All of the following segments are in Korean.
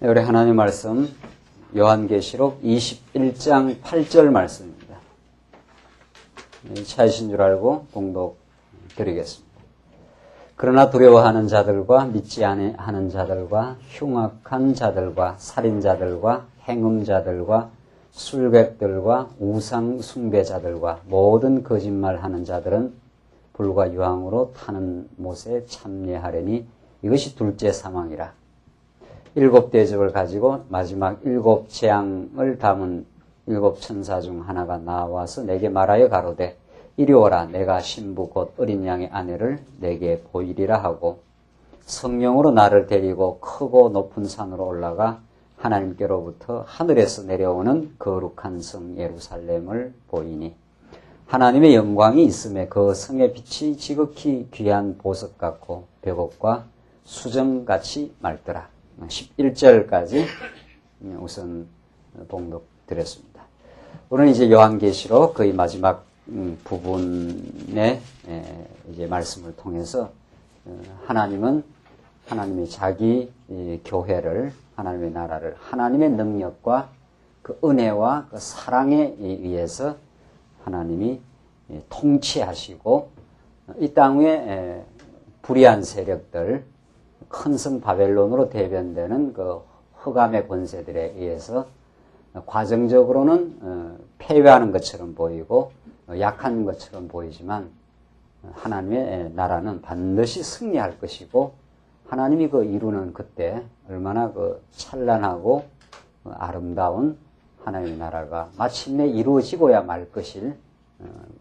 우리 하나님 말씀 요한계시록 21장 8절 말씀입니다. 차이신 줄 알고 공독 드리겠습니다. 그러나 두려워하는 자들과 믿지 아니하는 자들과 흉악한 자들과 살인자들과 행음자들과 술객들과 우상 숭배자들과 모든 거짓말하는 자들은 불과 유황으로 타는 못에 참여하려니 이것이 둘째 사망이라. 7 대접을 가지고 마지막 7 재앙을 담은 7 천사 중 하나가 나와서 내게 말하여 가로되 이리 오라. 내가 신부 곧 어린 양의 아내를 내게 보이리라 하고 성령으로 나를 데리고 크고 높은 산으로 올라가 하나님께로부터 하늘에서 내려오는 거룩한 성 예루살렘을 보이니 하나님의 영광이 있음에 그 성의 빛이 지극히 귀한 보석 같고 벽옥과 수정같이 맑더라. 11절까지 우선 봉독 드렸습니다. 오늘 이제 요한계시록 거의 마지막 부분의 이제 말씀을 통해서 하나님은 하나님의 자기 교회를, 하나님의 나라를 하나님의 능력과 그 은혜와 그 사랑에 의해서 하나님이 통치하시고 이 땅 위에 불의한 세력들, 큰 성 바벨론으로 대변되는 그 흑암의 권세들에 의해서 과정적으로는 패배하는 것처럼 보이고 약한 것처럼 보이지만 하나님의 나라는 반드시 승리할 것이고 하나님이 그 이루는 그때 얼마나 그 찬란하고 아름다운 하나님의 나라가 마침내 이루어지고야 말 것을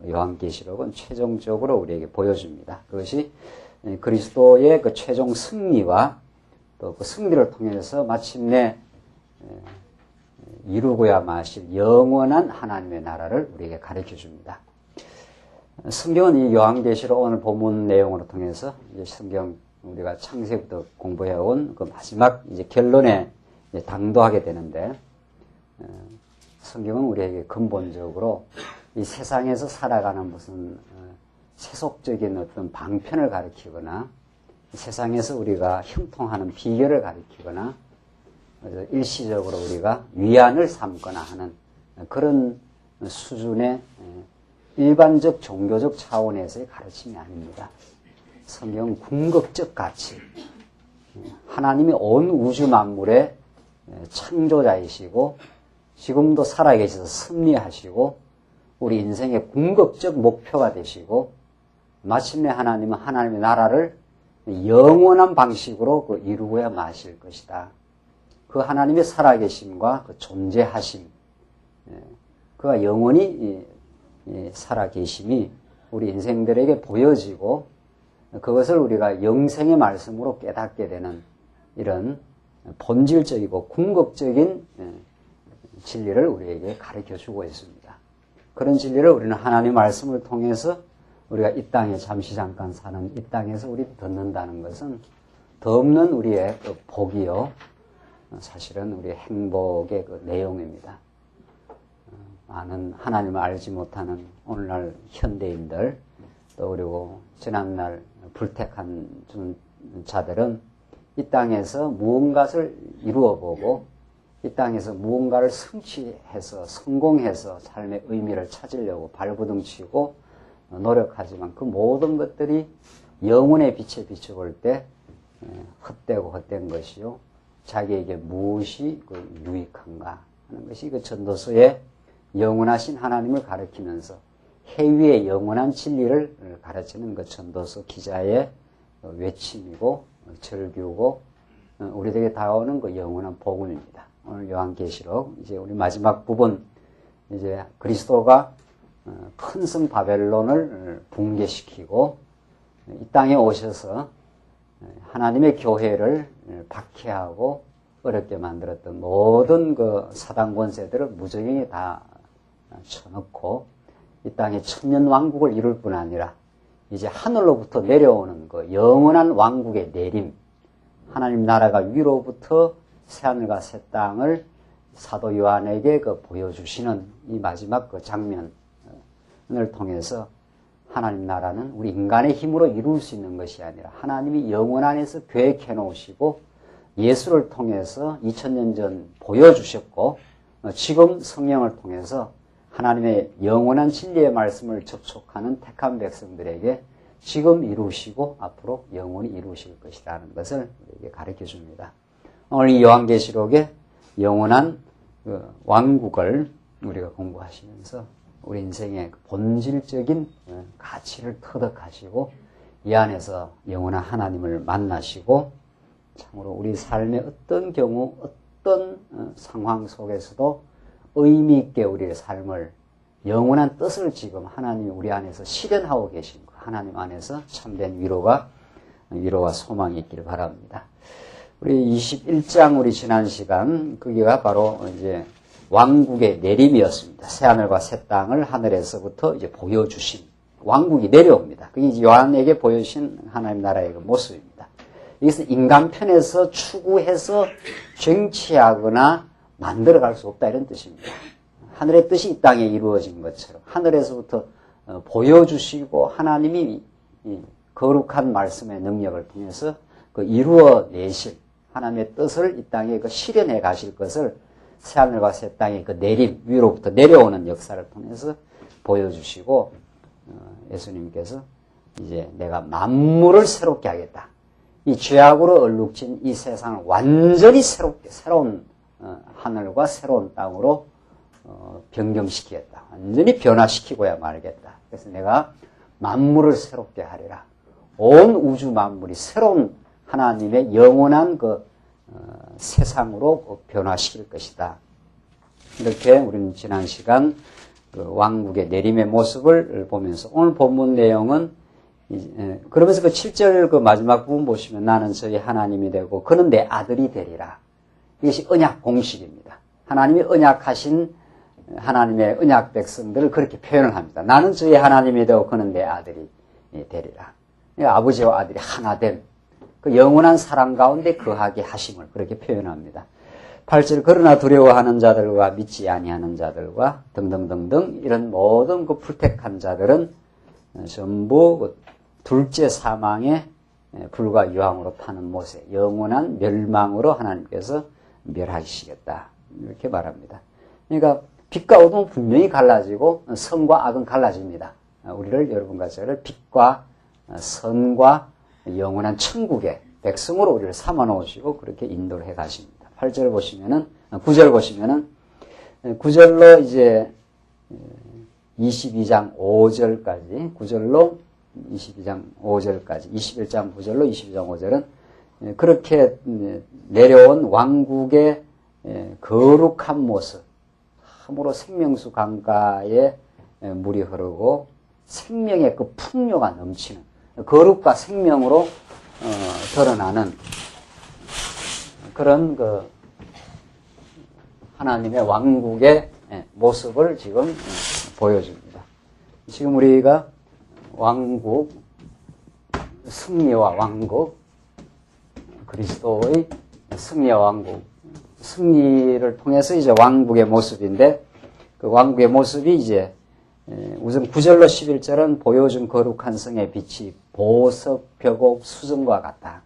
요한계시록은 최종적으로 우리에게 보여줍니다. 그것이 그리스도의 그 최종 승리와 또 그 승리를 통해서 마침내 이루고야 마실 영원한 하나님의 나라를 우리에게 가르쳐 줍니다. 성경은 이 요한계시록 오늘 본문 내용으로 통해서 이제 성경 우리가 창세부터 공부해온 그 마지막 이제 결론에 이제 당도하게 되는데, 성경은 우리에게 근본적으로 이 세상에서 살아가는 무슨 세속적인 어떤 방편을 가리키거나 세상에서 우리가 형통하는 비결을 가리키거나 일시적으로 우리가 위안을 삼거나 하는 그런 수준의 일반적 종교적 차원에서의 가르침이 아닙니다. 성경은 궁극적 가치, 하나님이 온 우주 만물의 창조자이시고 지금도 살아계셔서 승리하시고 우리 인생의 궁극적 목표가 되시고 마침내 하나님은 하나님의 나라를 영원한 방식으로 이루고야 마실 것이다. 그 하나님의 살아계심과 그 존재하심, 그가 영원히 살아계심이 우리 인생들에게 보여지고 그것을 우리가 영생의 말씀으로 깨닫게 되는 이런 본질적이고 궁극적인 진리를 우리에게 가르쳐주고 있습니다. 그런 진리를 우리는 하나님의 말씀을 통해서 우리가 이 땅에 잠시 잠깐 사는 이 땅에서 우리 듣는다는 것은 더 없는 우리의 그 복이요, 사실은 우리의 행복의 그 내용입니다. 많은 하나님을 알지 못하는 오늘날 현대인들, 또 그리고 지난날 불택한 자들은 이 땅에서 무언가를 이루어보고 이 땅에서 무언가를 성취해서 성공해서 삶의 의미를 찾으려고 발부둥치고 노력하지만 그 모든 것들이 영혼의 빛에 비춰볼 때 헛되고 헛된 것이요, 자기에게 무엇이 유익한가 하는 것이 그 전도서의 영원하신 하나님을 가르치면서 해위의 영원한 진리를 가르치는 그 전도서 기자의 외침이고 절규고 우리에게 다가오는 그 영원한 복음입니다. 오늘 요한계시록 이제 우리 마지막 부분, 이제 그리스도가 큰 성 바벨론을 붕괴시키고 이 땅에 오셔서 하나님의 교회를 박해하고 어렵게 만들었던 모든 그 사단 권세들을 무적행에 다 쳐넣고 이 땅에 천년 왕국을 이룰 뿐 아니라 이제 하늘로부터 내려오는 그 영원한 왕국의 내림, 하나님 나라가 위로부터 새하늘과 새 땅을 사도 요한에게 그 보여주시는 이 마지막 그 장면을 통해서 하나님 나라는 우리 인간의 힘으로 이룰 수 있는 것이 아니라 하나님이 영원 안에서 계획해 놓으시고 예수를 통해서 2000년 전 보여주셨고 지금 성령을 통해서 하나님의 영원한 진리의 말씀을 접촉하는 택한 백성들에게 지금 이루시고 앞으로 영원히 이루실 것이라는 것을 우리에게 가르쳐 줍니다. 오늘 이 요한계시록의 영원한 왕국을 우리가 공부하시면서 우리 인생의 본질적인 가치를 터득하시고 이 안에서 영원한 하나님을 만나시고 참으로 우리 삶의 어떤 경우 어떤 상황 속에서도 의미 있게 우리의 삶을 영원한 뜻을 지금 하나님이 우리 안에서 실현하고 계신 것, 하나님 안에서 참된 위로와 소망이 있기를 바랍니다. 우리 21장 우리 지난 시간 그게가 바로 이제 왕국의 내림이었습니다. 새하늘과 새 땅을 하늘에서부터 이제 보여주신 왕국이 내려옵니다. 그게 이제 요한에게 보여주신 하나님 나라의 그 모습입니다. 이것은 인간 편에서 추구해서 쟁취하거나 만들어갈 수 없다 이런 뜻입니다. 하늘의 뜻이 이 땅에 이루어진 것처럼 하늘에서부터 보여주시고 하나님이 거룩한 말씀의 능력을 통해서 그 이루어내실 하나님의 뜻을 이 땅에 그 실현해 가실 것을 새하늘과 새 땅의 그 내림, 위로부터 내려오는 역사를 통해서 보여주시고 예수님께서 이제 내가 만물을 새롭게 하겠다. 이 죄악으로 얼룩진 이 세상을 완전히 새롭게 새로운 하늘과 새로운 땅으로 변경시키겠다. 완전히 변화시키고야 말겠다. 그래서 내가 만물을 새롭게 하리라. 온 우주 만물이 새로운 하나님의 영원한 그 세상으로 변화시킬 것이다. 이렇게 우리는 지난 시간 그 왕국의 내림의 모습을 보면서 오늘 본문 내용은 그러면서 그 7절 그 마지막 부분 보시면 나는 저희 하나님이 되고 그는 내 아들이 되리라. 이것이 언약 공식입니다. 하나님이 언약하신 하나님의 언약 백성들을 그렇게 표현을 합니다. 나는 저희 하나님이 되고 그는 내 아들이 되리라. 아버지와 아들이 하나됨. 그 영원한 사랑 가운데 거하게 하심을 그렇게 표현합니다. 8절 그러나 두려워하는 자들과 믿지 아니하는 자들과 등등등등 이런 모든 그 불택한 자들은 전부 그 둘째 사망의 불과 유황으로 타는 못에 영원한 멸망으로 하나님께서 멸하시겠다 이렇게 말합니다. 그러니까 빛과 어둠은 분명히 갈라지고 선과 악은 갈라집니다. 우리를 여러분과 저를 빛과 선과 영원한 천국의 백성으로 우리를 삼아 놓으시고 그렇게 인도를 해 가십니다. 8절 보시면은 9절 보시면은 9절로 이제 22장 5절까지 9절로 22장 5절까지 21장 9절로 22장 5절은 그렇게 내려온 왕국의 거룩한 모습 참으로 생명수 강가에 물이 흐르고 생명의 그 풍요가 넘치는 거룩과 생명으로 드러나는 그런 그 하나님의 왕국의 모습을 지금 보여줍니다. 지금 우리가 왕국, 승리와 왕국, 그리스도의 승리와 왕국, 승리를 통해서 이제 왕국의 모습인데 그 왕국의 모습이 이제 우선 9절로 11절은 보여준 거룩한 성의 빛이 보석, 벽옥, 수정과 같다.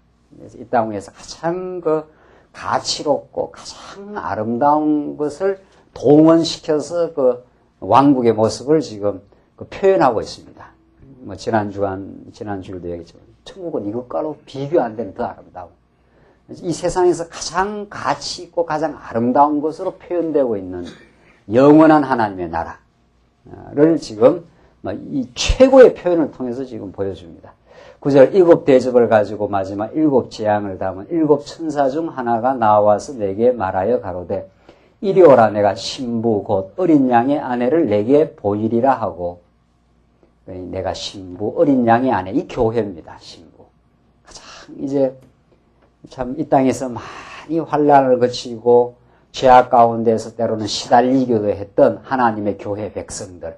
이 땅 위에서 가장 그 가치롭고 가장 아름다운 것을 동원시켜서 그 왕국의 모습을 지금 그 표현하고 있습니다. 뭐 지난주에도 얘기했지만 천국은 이것과로 비교 안 되는 더 아름다운 이 세상에서 가장 가치 있고 가장 아름다운 것으로 표현되고 있는 영원한 하나님의 나라를 지금 이 최고의 표현을 통해서 지금 보여줍니다. 9절 7 대접을 가지고 마지막 7 재앙을 담은 7 천사 중 하나가 나와서 내게 말하여 가로되 이리 오라 내가 신부 곧 어린 양의 아내를 내게 보이리라 하고 내가 신부 어린 양의 아내 이 교회입니다. 신부 가장 이제 참 이 땅에서 많이 환난을 거치고 죄악 가운데서 때로는 시달리기도 했던 하나님의 교회 백성들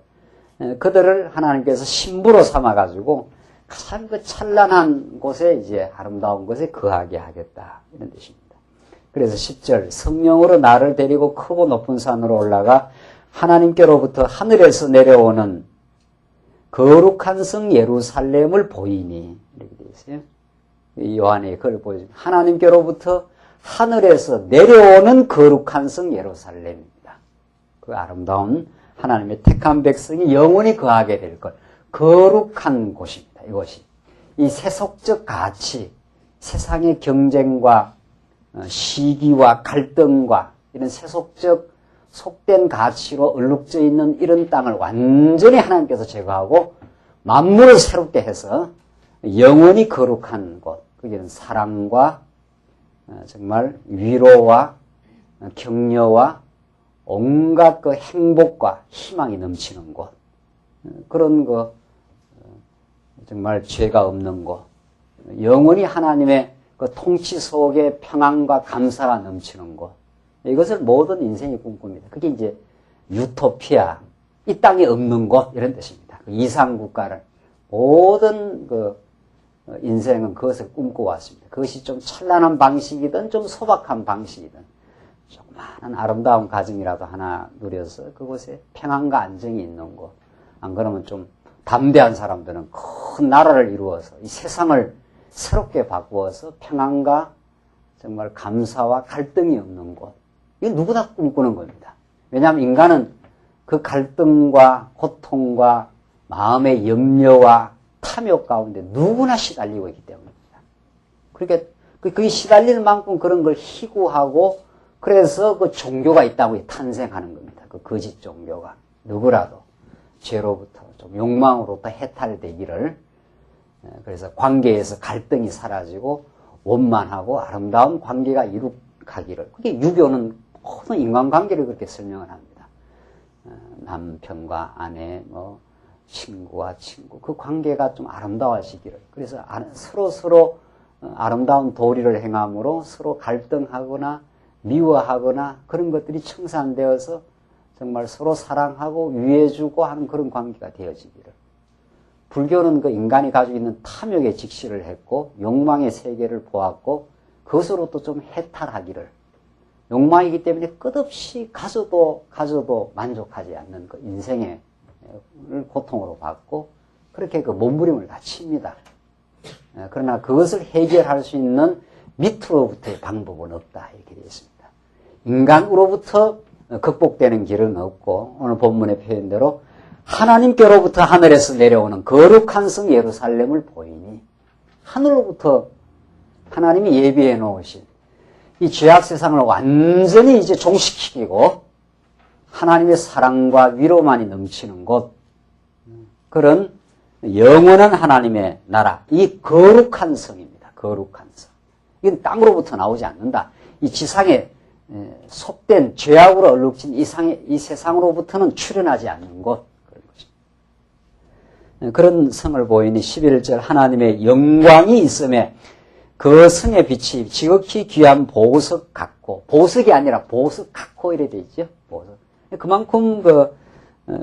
그들을 하나님께서 신부로 삼아가지고 가장 그 찬란한 곳에 이제 아름다운 곳에 거하게 하겠다 이런 뜻입니다. 그래서 10절 성령으로 나를 데리고 크고 높은 산으로 올라가 하나님께로부터 하늘에서 내려오는 거룩한 성 예루살렘을 보이니 이렇게 되어 있어요. 요한의 글을 보여줍니다. 하나님께로부터 하늘에서 내려오는 거룩한 성 예루살렘입니다. 그 아름다운 하나님의 택한 백성이 영원히 거하게 될 것, 거룩한 곳입니다. 이곳이. 이 세속적 가치, 세상의 경쟁과 시기와 갈등과 이런 세속적 속된 가치로 얼룩져 있는 이런 땅을 완전히 하나님께서 제거하고 만물을 새롭게 해서 영원히 거룩한 곳, 거기는 사랑과 정말 위로와 격려와 온갖 그 행복과 희망이 넘치는 곳, 그런 거 정말 죄가 없는 곳, 영원히 하나님의 그 통치 속에 평안과 감사가 넘치는 곳, 이것을 모든 인생이 꿈꿉니다. 그게 이제 유토피아, 이 땅에 없는 곳 이런 뜻입니다. 그 이상 국가를 모든 그 인생은 그것을 꿈꿔왔습니다. 그것이 좀 찬란한 방식이든 좀 소박한 방식이든 조그마한 아름다운 가정이라도 하나 누려서 그곳에 평안과 안정이 있는 곳, 안 그러면 좀 담대한 사람들은 큰 나라를 이루어서 이 세상을 새롭게 바꾸어서 평안과 정말 감사와 갈등이 없는 곳, 이건 누구나 꿈꾸는 겁니다. 왜냐하면 인간은 그 갈등과 고통과 마음의 염려와 탐욕 가운데 누구나 시달리고 있기 때문입니다. 그러니까 그게 시달릴 만큼 그런 걸 희구하고 그래서 그 종교가 있다고 탄생하는 겁니다. 그 거짓 종교가. 누구라도 죄로부터 좀 욕망으로부터 해탈되기를, 그래서 관계에서 갈등이 사라지고 원만하고 아름다운 관계가 이룩하기를. 그게 유교는 모든 인간관계를 그렇게 설명을 합니다. 남편과 아내, 친구와 친구, 그 관계가 좀 아름다워지기를. 그래서 서로 아름다운 도리를 행함으로 서로 갈등하거나 미워하거나 그런 것들이 청산되어서 정말 서로 사랑하고 위해주고 하는 그런 관계가 되어지기를. 불교는 그 인간이 가지고 있는 탐욕에 직시를 했고 욕망의 세계를 보았고 그것으로부터 좀 해탈하기를. 욕망이기 때문에 끝없이 가져도 만족하지 않는 그 인생의 고통으로 받고 그렇게 그 몸부림을 다 칩니다. 그러나 그것을 해결할 수 있는 밑으로부터의 방법은 없다, 이렇게 되어 있습니다. 인간으로부터 극복되는 길은 없고 오늘 본문의 표현대로 하나님께로부터 하늘에서 내려오는 거룩한 성 예루살렘을 보이니, 하늘로부터 하나님이 예비해 놓으신 이 죄악 세상을 완전히 이제 종식시키고 하나님의 사랑과 위로만이 넘치는 곳, 그런 영원한 하나님의 나라, 이 거룩한 성입니다. 거룩한 성. 이건 땅으로부터 나오지 않는다. 이 지상에 속된 죄악으로 얼룩진 이 세상으로부터는 출현하지 않는 곳, 그런 것입니다. 그런 성을 보이니 11절 하나님의 영광이 있음에 그 성의 빛이 지극히 귀한 보석 같고, 보석이 아니라 보석 같고 이래 되어 있죠. 보석. 그만큼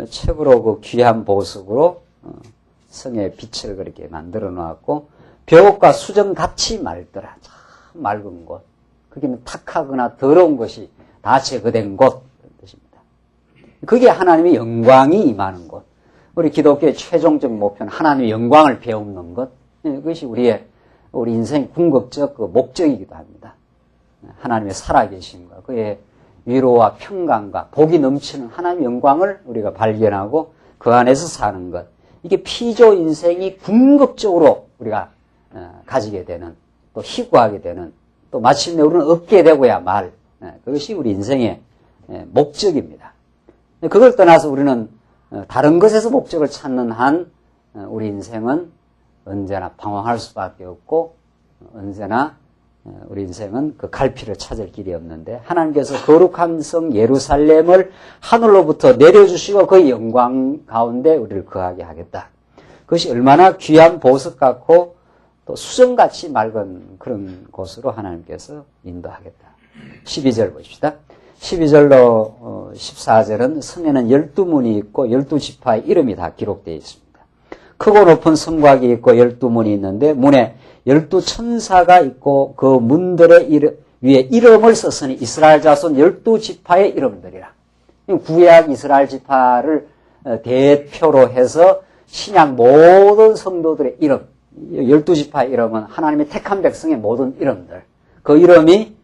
최고로 그 귀한 보석으로 성의 빛을 그렇게 만들어 놓았고, 벽과 수정 같이 맑더라. 참 맑은 곳. 그게 탁하거나 더러운 것이 다 제거된 곳, 그런 뜻입니다. 그게 하나님의 영광이 임하는 곳. 우리 기독교의 최종적 목표는 하나님의 영광을 배우는 것. 그것이 우리 인생의 궁극적 그 목적이기도 합니다. 하나님의 살아계심과 그의 위로와 평강과 복이 넘치는 하나님의 영광을 우리가 발견하고 그 안에서 사는 것. 이게 피조 인생이 궁극적으로 우리가 가지게 되는, 또 희구하게 되는, 또 마침내 우리는 얻게 되고야 말, 그것이 우리 인생의 목적입니다. 그걸 떠나서 우리는 다른 것에서 목적을 찾는 한 우리 인생은 언제나 방황할 수밖에 없고 언제나 우리 인생은 그 갈피를 찾을 길이 없는데, 하나님께서 거룩한 성 예루살렘을 하늘로부터 내려주시고 그 영광 가운데 우리를 거하게 하겠다. 그것이 얼마나 귀한 보석 같고 또 수정같이 맑은 그런 곳으로 하나님께서 인도하겠다. 12절 보십시다. 12절로 14절은 성에는 12문이 있고 12지파의 이름이 다 기록되어 있습니다. 크고 높은 성곽이 있고 12문이 있는데 문에 12천사가 있고 그 문들의 위에 이름을 썼으니 이스라엘 자손 12지파의 이름들이라. 구약 이스라엘 지파를 대표로 해서 신약 모든 성도들의 이름, 12지파의 이름은 하나님의 택한 백성의 모든 이름들. 그 이름이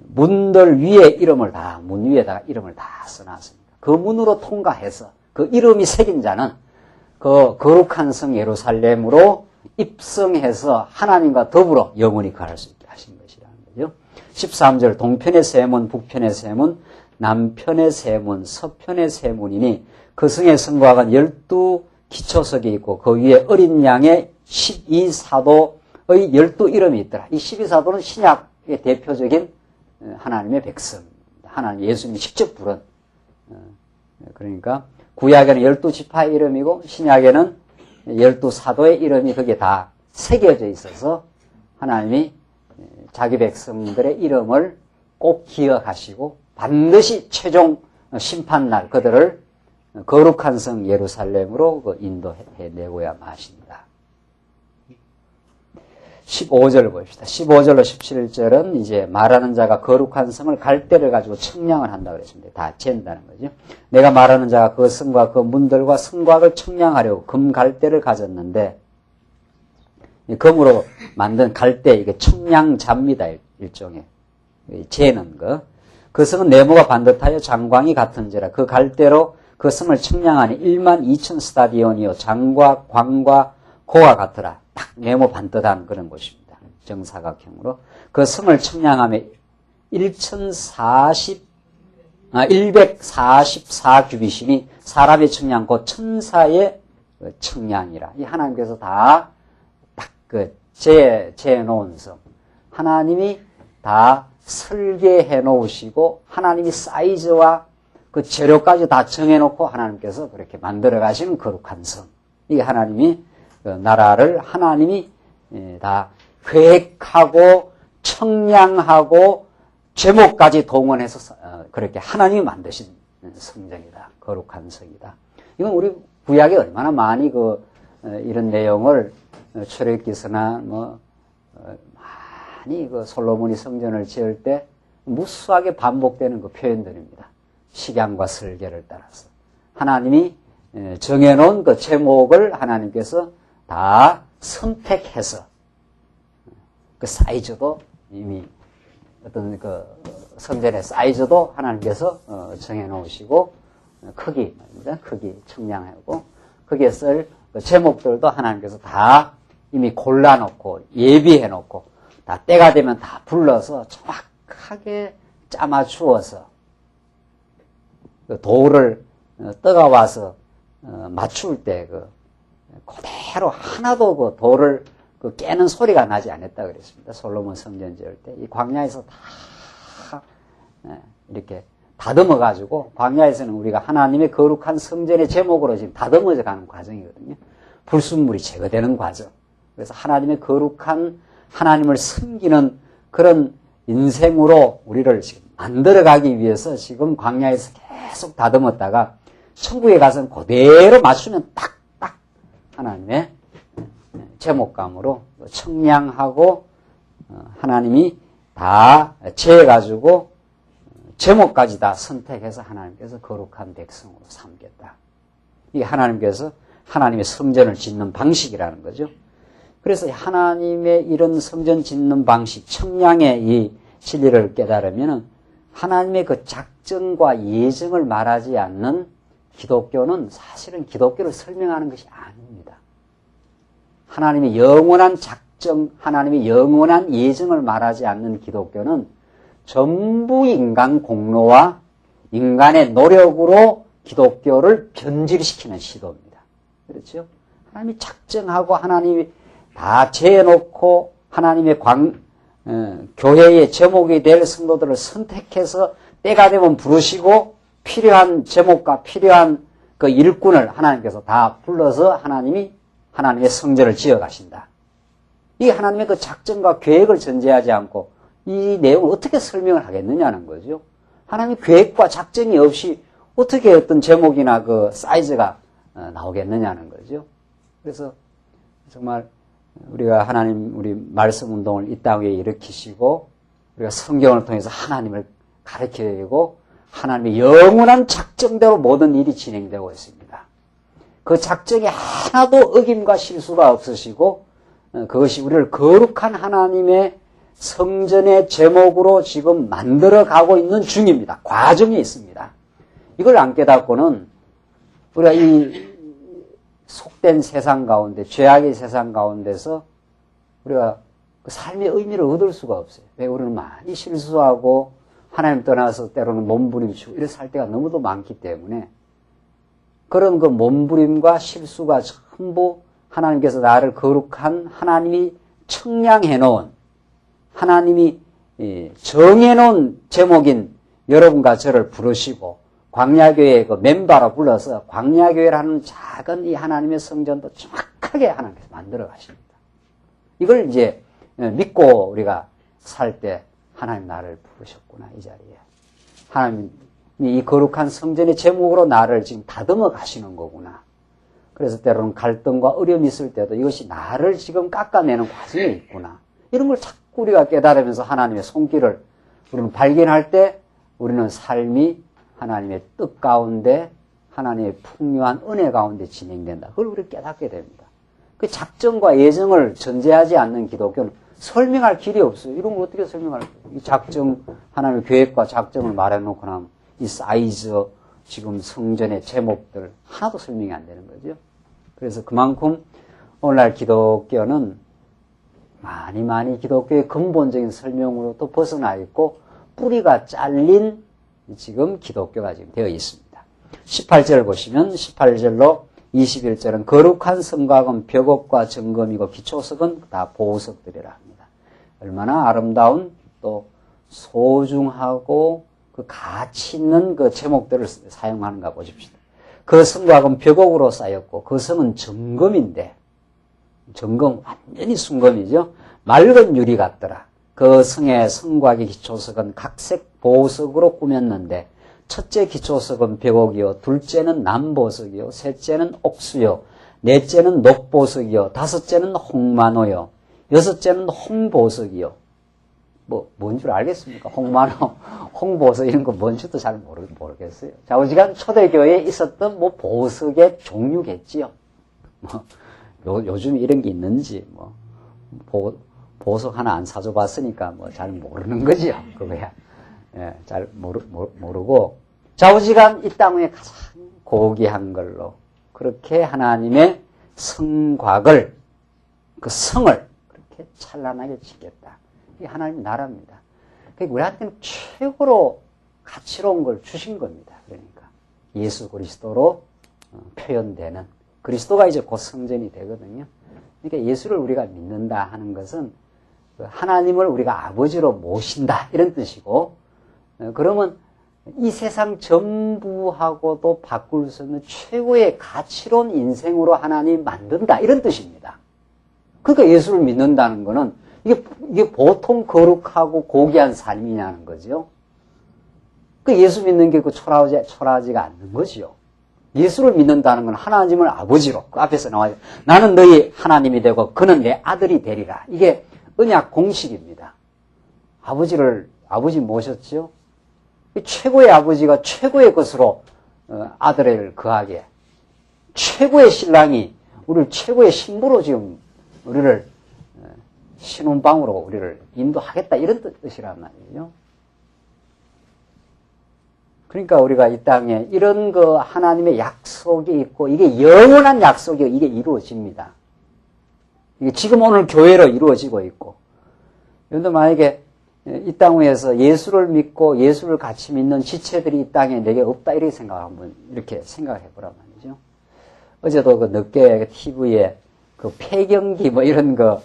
문들 위에 이름을 문 위에다가 이름을 다 써놨습니다. 그 문으로 통과해서 그 이름이 새긴 자는 그 거룩한 성 예루살렘으로 입성해서 하나님과 더불어 영원히 거할 수 있게 하신 것이라는 거죠. 13절 동편의 세 문, 북편의 세 문, 남편의 세 문, 서편의 세 문이니 그 성의 성곽은 12 기초석이 있고 그 위에 어린 양의 12사도의 12 이름이 있더라. 이 12사도는 신약의 대표적인 하나님의 백성입니다. 하나님 예수님이 직접 부른 그러니까 구약에는 12지파의 이름이고 신약에는 12사도의 이름이 거기에 다 새겨져 있어서 하나님이 자기 백성들의 이름을 꼭 기억하시고 반드시 최종 심판날 그들을 거룩한 성 예루살렘으로 인도해내고야 마십니다. 15절 봅시다. 15절로 17절은 이제 말하는 자가 거룩한 성을 갈대를 가지고 청량을 한다고 그랬습니다. 다 잰다는 거죠. 내가 말하는 자가 그 성과 그 문들과 성곽을 청량하려고 금 갈대를 가졌는데 금으로 만든 갈대 이게 청량자입니다. 일종의 재는 거. 그 성은 네모가 반듯하여 장광이 같은지라 그 갈대로 그 성을 청량하니 12,000 스타디온이요 장과 광과 고가 같으라. 딱 네모 반듯한 그런 곳입니다. 정사각형으로. 그 성을 청량하며 144 규빗이니 사람의 청량, 곧 천사의 청량이라. 이 하나님께서 다 딱 재놓은 성. 하나님이 다 설계해 놓으시고 하나님이 사이즈와 그 재료까지 다 정해놓고 하나님께서 그렇게 만들어 가시는 거룩한 성. 이게 하나님이 나라를 하나님이 다 계획하고 청량하고 제목까지 동원해서 그렇게 하나님이 만드신 성전이다. 거룩한 성이다. 이건 우리 구약에 얼마나 많이 이런 내용을 출애굽기서나 많이 솔로몬이 성전을 지을 때 무수하게 반복되는 그 표현들입니다. 식양과 설계를 따라서 하나님이 정해놓은 그 제목을 하나님께서 다 선택해서 그 사이즈도 이미 어떤 그 성전의 사이즈도 하나님께서 정해놓으시고 크기입니다. 크기 청량하고 거기에 쓸 그 제목들도 하나님께서 다 이미 골라놓고 예비해놓고 다 때가 되면 다 불러서 정확하게 짜맞추어서 그 돌을 떠가와서 맞출 때 그대로 하나도 그 돌을 깨는 소리가 나지 않았다 그랬습니다. 솔로몬 성전 지을 때 이 광야에서 다 이렇게 다듬어 가지고 광야에서는 우리가 하나님의 거룩한 성전의 제목으로 지금 다듬어져 가는 과정이거든요. 불순물이 제거되는 과정. 그래서 하나님의 거룩한 하나님을 섬기는 그런 인생으로 우리를 지금 만들어가기 위해서 지금 광야에서 계속 다듬었다가 천국에 가서는 그대로 맞추면 딱딱 하나님의 제목감으로 청량하고 하나님이 다 재가지고 제목까지 다 선택해서 하나님께서 거룩한 백성으로 삼겠다. 이게 하나님께서 하나님의 성전을 짓는 방식이라는 거죠. 그래서 하나님의 이런 성전 짓는 방식, 청량의 이 진리를 깨달으면 하나님의 그 작정과 예정을 말하지 않는 기독교는 사실은 기독교를 설명하는 것이 아닙니다. 하나님의 영원한 작정, 하나님의 영원한 예정을 말하지 않는 기독교는 전부 인간 공로와 인간의 노력으로 기독교를 변질시키는 시도입니다. 그렇죠? 하나님이 작정하고 하나님이 다 재놓고 하나님의 교회의 제목이 될 성도들을 선택해서 때가 되면 부르시고 필요한 제목과 필요한 그 일꾼을 하나님께서 다 불러서 하나님이 하나님의 성전을 지어 가신다. 이 하나님의 그 작정과 계획을 전제하지 않고 이 내용을 어떻게 설명을 하겠느냐는 거죠. 하나님의 계획과 작정이 없이 어떻게 어떤 제목이나 그 사이즈가 나오겠느냐는 거죠. 그래서 정말 우리가 하나님, 우리 말씀 운동을 이 땅 위에 일으키시고 우리가 성경을 통해서 하나님을 가르쳐야 되고 하나님의 영원한 작정대로 모든 일이 진행되고 있습니다. 그 작정에 하나도 어김과 실수가 없으시고 그것이 우리를 거룩한 하나님의 성전의 제목으로 지금 만들어 가고 있는 중입니다. 과정에 있습니다. 이걸 안 깨닫고는 우리가 이 속된 세상 가운데, 죄악의 세상 가운데서 우리가 그 삶의 의미를 얻을 수가 없어요. 왜? 우리는 많이 실수하고 하나님 떠나서 때로는 몸부림치고 이렇게 살 때가 너무도 많기 때문에 그런 그 몸부림과 실수가 전부 하나님께서 나를 거룩한 하나님이 청량해 놓은, 하나님이 정해놓은 제목인 여러분과 저를 부르시고 광야교회 그 멤버로 불러서 광야교회라는 작은 이 하나님의 성전도 정확하게 하나님께서 만들어 가십니다. 이걸 이제 믿고 우리가 살 때 하나님 나를 부르셨구나, 이 자리에. 하나님이 이 거룩한 성전의 제목으로 나를 지금 다듬어 가시는 거구나. 그래서 때로는 갈등과 어려움이 있을 때도 이것이 나를 지금 깎아내는 과정에 있구나. 이런 걸 자꾸 우리가 깨달으면서 하나님의 손길을 우리는 발견할 때 우리는 삶이 하나님의 뜻 가운데, 하나님의 풍요한 은혜 가운데 진행된다. 그걸 우리가 깨닫게 됩니다. 그 작정과 예정을 전제하지 않는 기독교는 설명할 길이 없어요. 이런 걸 어떻게 설명할까요? 이 작정, 하나님의 계획과 작정을 말해놓고 나면 이 사이즈, 지금 성전의 제목들 하나도 설명이 안 되는 거죠. 그래서 그만큼 오늘날 기독교는 많이 기독교의 근본적인 설명으로도 벗어나 있고 뿌리가 잘린 지금 기독교가 지금 되어 있습니다. 18절 보시면 18절로 21절은 거룩한 성곽은 벽옥과 정금이고 기초석은 다 보석들이라 합니다. 얼마나 아름다운 또 소중하고 그 가치 있는 그 제목들을 사용하는가 보십시다. 그 성곽은 벽옥으로 쌓였고 그 성은 정금인데, 정금 완전히 순금이죠. 맑은 유리 같더라. 그 성의 성곽의 기초석은 각색 보석으로 꾸몄는데 첫째 기초석은 벽옥이요, 둘째는 남보석이요, 셋째는 옥수요, 넷째는 녹보석이요, 다섯째는 홍만호요, 여섯째는 홍보석이요. 뭔 줄 알겠습니까? 홍만호, 홍보석 이런 거 뭔지도 잘 모르겠어요. 좌우지간 초대교회에 있었던 보석의 종류겠지요. 요즘 이런 게 있는지 보석 하나 안 사줘 봤으니까 잘 모르는 거지요. 그거야. 예, 잘 모르고 좌우지간 이 땅 위에 가장 고귀한 걸로 그렇게 하나님의 성곽을, 그 성을 그렇게 찬란하게 지켰다. 이게 하나님의 나라입니다. 그러니까 우리한테는 최고로 가치로운 걸 주신 겁니다. 그러니까 예수 그리스도로 표현되는 그리스도가 이제 곧 성전이 되거든요. 그러니까 예수를 우리가 믿는다 하는 것은 하나님을 우리가 아버지로 모신다 이런 뜻이고, 그러면 이 세상 전부하고도 바꿀 수 없는 최고의 가치로운 인생으로 하나님이 만든다 이런 뜻입니다. 그러니까 예수를 믿는다는 거는 이게 보통 거룩하고 고귀한 삶이냐는 거죠. 그 예수 믿는 게 초라하지가 않는 거지요. 예수를 믿는다는 건 하나님을 아버지로, 그 앞에서 나와요. 나는 너희 하나님이 되고 그는 내 아들이 되리라. 이게 언약 공식입니다. 아버지 모셨죠? 최고의 아버지가 최고의 것으로 아들을 거하게, 최고의 신랑이 우리를 최고의 신부로 지금 우리를 신혼방으로 우리를 인도하겠다 이런 뜻이란 말이에요. 그러니까 우리가 이 땅에 이런 그 하나님의 약속이 있고 이게 영원한 약속이 이게 이루어집니다. 이게 지금 오늘 교회로 이루어지고 있고, 여러분들 만약에 이 땅 위에서 예수를 믿고 예수를 같이 믿는 지체들이 이 땅에 내게 없다 이렇게 한번 이렇게 생각해 보란 말이죠. 어제도 그 늦게 TV에 그 폐경기 이런 거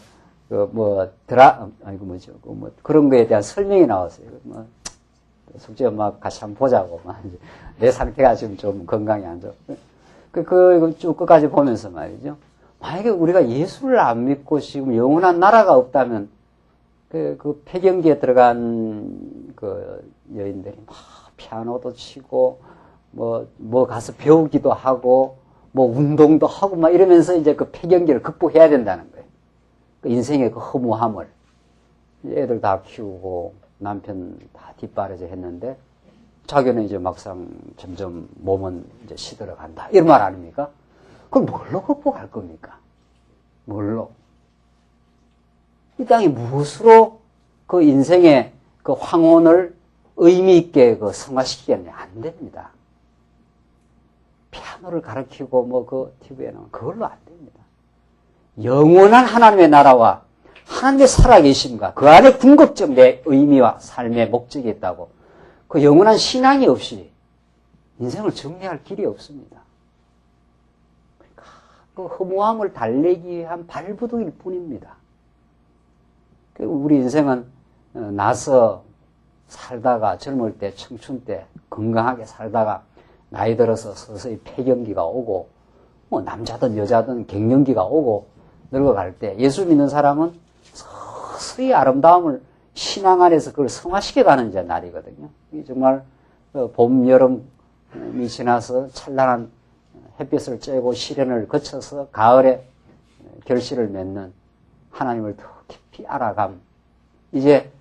그런 거에 대한 설명이 나왔어요. 숙제 엄마 같이 한번 보자고. 내 상태가 지금 좀 건강이 안 좋아. 이거 쭉 끝까지 보면서 말이죠. 만약에 우리가 예수를 안 믿고 지금 영원한 나라가 없다면, 그 폐경기에 들어간 그 여인들이 막 피아노도 치고, 가서 배우기도 하고, 운동도 하고, 이러면서 이제 그 폐경기를 극복해야 된다는 거예요. 그 인생의 그 허무함을. 애들 다 키우고, 남편 다 뒷바라지 했는데, 자기는 이제 막상 점점 몸은 이제 시들어 간다. 이런 말 아닙니까? 그럼 뭘로 극복할 겁니까? 뭘로? 이 땅이 무엇으로 그 인생의 그 황혼을 의미 있게 그 승화시키겠냐? 안 됩니다. 피아노를 가르치고 뭐 그 TV에는 그걸로 안 됩니다. 영원한 하나님의 나라와 하나님의 살아계심과 그 안에 궁극적 내 의미와 삶의 목적이 있다고 그 영원한 신앙이 없이 인생을 정리할 길이 없습니다. 그러니까 그 허무함을 달래기 위한 발부둥일 뿐입니다. 우리 인생은 나서 살다가 젊을 때 청춘 때 건강하게 살다가 나이 들어서 서서히 폐경기가 오고 뭐 남자든 여자든 갱년기가 오고 늙어갈 때 예수 믿는 사람은 서서히 아름다움을 신앙 안에서 그걸 성화시켜가는 이제 날이거든요. 이게 정말 봄, 여름이 지나서 찬란한 햇빛을 쬐고 시련을 거쳐서 가을에 결실을 맺는 하나님을 더 깊이 알아감. 이제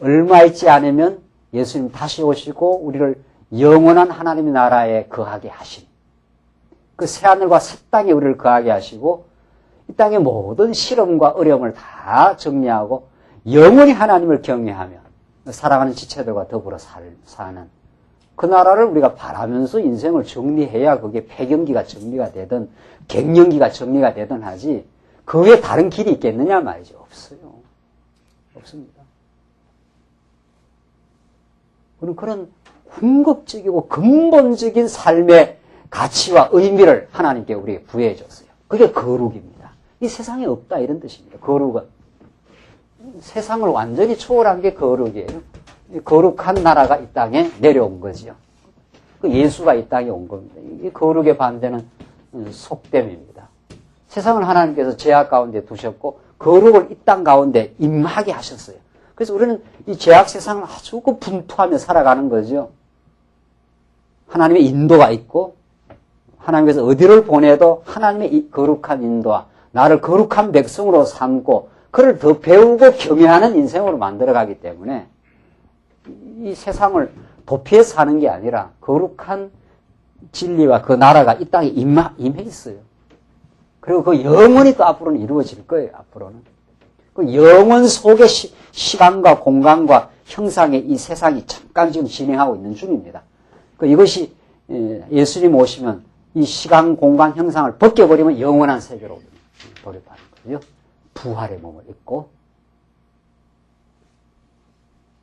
얼마 있지 않으면 예수님 다시 오시고 우리를 영원한 하나님의 나라에 거하게 하신 그 새하늘과 새 땅에 우리를 거하게 하시고 이 땅의 모든 시험과 어려움을 다 정리하고 영원히 하나님을 경외하며 살아가는 지체들과 더불어 사는 그 나라를 우리가 바라면서 인생을 정리해야 그게 폐경기가 정리가 되든 갱년기가 정리가 되든 하지 그 외에 다른 길이 있겠느냐 말이죠. 없어요. 없습니다. 그런 궁극적이고 근본적인 삶의 가치와 의미를 하나님께 우리에게 부여해 줬어요. 그게 거룩입니다. 이 세상에 없다 이런 뜻입니다. 거룩은. 세상을 완전히 초월한 게 거룩이에요. 거룩한 나라가 이 땅에 내려온 거죠. 그 예수가 이 땅에 온 겁니다. 이 거룩의 반대는 속됨입니다. 세상을 하나님께서 죄악 가운데 두셨고 거룩을 이 땅 가운데 임하게 하셨어요. 그래서 우리는 이 죄악 세상을 아주 분투하며 살아가는 거죠. 하나님의 인도가 있고 하나님께서 어디를 보내도 하나님의 거룩한 인도와 나를 거룩한 백성으로 삼고 그를 더 배우고 경외하는 인생으로 만들어가기 때문에 이 세상을 도피해 사는 게 아니라 거룩한 진리와 그 나라가 이 땅에 임해 있어요. 그리고 그 영원히 또 앞으로는 이루어질 거예요. 앞으로는. 그 영원 속의 시간과 공간과 형상의 이 세상이 잠깐 지금 진행하고 있는 중입니다. 이것이 예수님 오시면 이 시간, 공간, 형상을 벗겨버리면 영원한 세계로 돌입하는 거죠. 부활의 몸을 입고.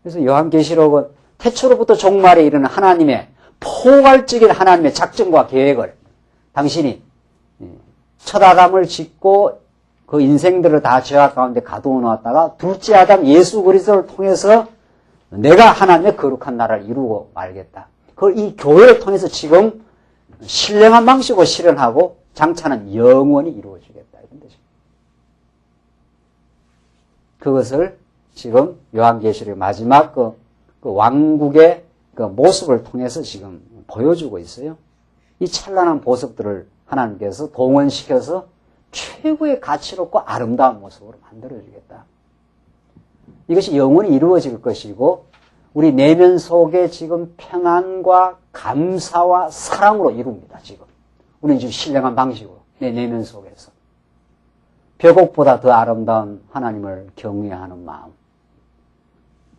그래서 요한계시록은 태초로부터 종말에 이르는 하나님의 포괄적인 하나님의 작정과 계획을 당신이 첫 아담을 짓고 그 인생들을 다 죄악 가운데 가두어 놓았다가 둘째 아담 예수 그리스도를 통해서 내가 하나님의 거룩한 나라를 이루고 말겠다. 그걸 이 교회를 통해서 지금 신령한 방식으로 실현하고 장차는 영원히 이루어지겠다. 이런 뜻입니다. 그것을 지금 요한계시록의 마지막 그 왕국의 그 모습을 통해서 지금 보여주고 있어요. 이 찬란한 보석들을 하나님께서 동원시켜서 최고의 가치롭고 아름다운 모습으로 만들어주겠다. 이것이 영원히 이루어질 것이고 우리 내면 속에 지금 평안과 감사와 사랑으로 이룹니다. 지금 우리는 지금 신령한 방식으로 내 내면 속에서 벼곡보다 더 아름다운 하나님을 경외하는 마음,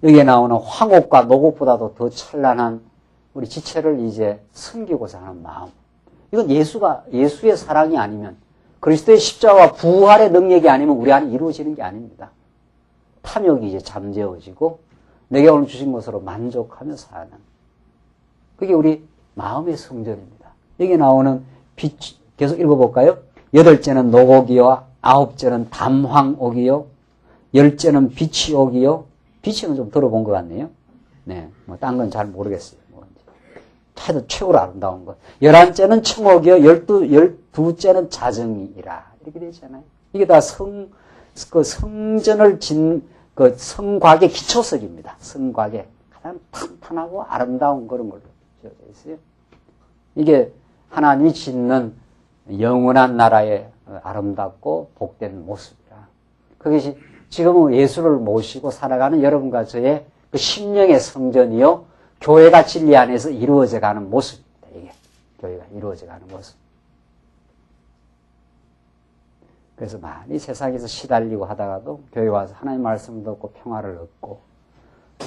여기에 나오는 황옥과 노곡보다도 더 찬란한 우리 지체를 이제 섬기고자 하는 마음. 이건 예수의 사랑이 아니면 그리스도의 십자가와 부활의 능력이 아니면 우리 안에 이루어지는 게 아닙니다. 탐욕이 이제 잠재워지고 내게 오늘 주신 것으로 만족하며 사는. 그게 우리 마음의 성전입니다. 여기 나오는 빛, 계속 읽어볼까요? 8째는 노곡이요, 9째는 담황옥이요, 10째는 비치옥이요. 비치는 좀 들어본 것 같네요. 네, 뭐 딴 건 잘 모르겠어요. 하여튼 최고로 아름다운 것. 11째는 청옥이요, 12째는 자정이라. 이렇게 되잖아요. 이게 다 성전을 그 성곽의 기초석입니다. 성곽의 가장 탄탄하고 아름다운 그런 걸로 지어져 있어요. 이게 하나님이 짓는 영원한 나라의 아름답고 복된 모습이라. 그것이 지금은 예수를 모시고 살아가는 여러분과 저의 그 심령의 성전이요, 교회가 진리 안에서 이루어져 가는 모습입니다. 이게 교회가 이루어져 가는 모습. 그래서 많이 세상에서 시달리고 하다가도 교회 와서 하나님 말씀을 듣고 평화를 얻고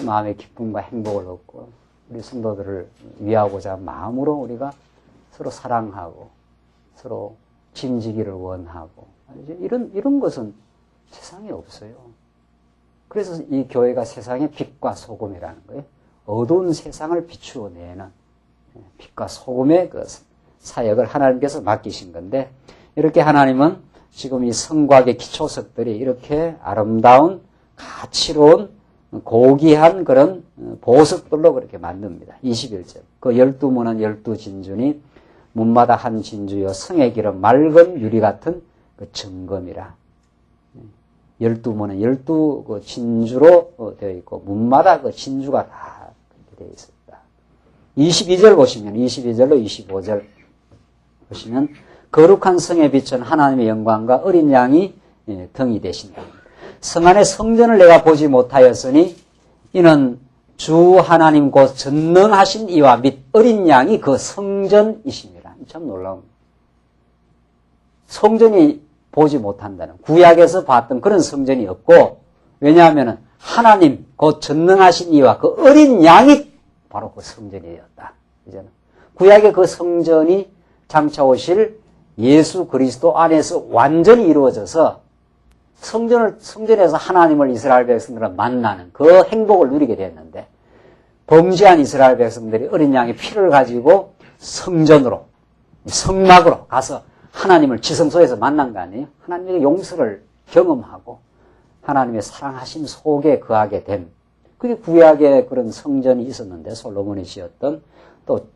마음의 기쁨과 행복을 얻고 우리 성도들을 위하고자 마음으로 우리가 서로 사랑하고 서로 짐지기를 원하고 이런 것은 세상에 없어요. 그래서 이 교회가 세상의 빛과 소금이라는 거예요. 어두운 세상을 비추어내는 빛과 소금의 그 사역을 하나님께서 맡기신 건데, 이렇게 하나님은 지금 이 성곽의 기초석들이 이렇게 아름다운 가치로운 고귀한 그런 보석들로 그렇게 만듭니다. 21절. 그 12문은 12진주니 문마다 한 진주여 성의 길은 맑은 유리 같은 그 정금이라. 12문은 12그 진주로 되어 있고 문마다 그 진주가 다 되어 있습니다. 22절 보시면 22절로 25절 보시면 거룩한 성에 비춘 하나님의 영광과 어린 양이 등이 되신다. 성 안에 성전을 내가 보지 못하였으니 이는 주 하나님 곧 전능하신 이와 및 어린 양이 그 성전이십니다. 참 놀라운 성전이 보지 못한다는, 구약에서 봤던 그런 성전이 없고, 왜냐하면 하나님 곧 전능하신 이와 그 어린 양이 바로 그 성전이었다. 이제는 구약의 그 성전이 장차 오실 예수 그리스도 안에서 완전히 이루어져서 성전에서 하나님을 이스라엘 백성들은 만나는 그 행복을 누리게 됐는데, 범죄한 이스라엘 백성들이 어린 양의 피를 가지고 성전으로, 성막으로 가서 하나님을 지성소에서 만난 거 아니에요? 하나님의 용서를 경험하고 하나님의 사랑하심 속에 거하게 된, 그게 구약에 그런 성전이 있었는데, 솔로몬이 지었던, 또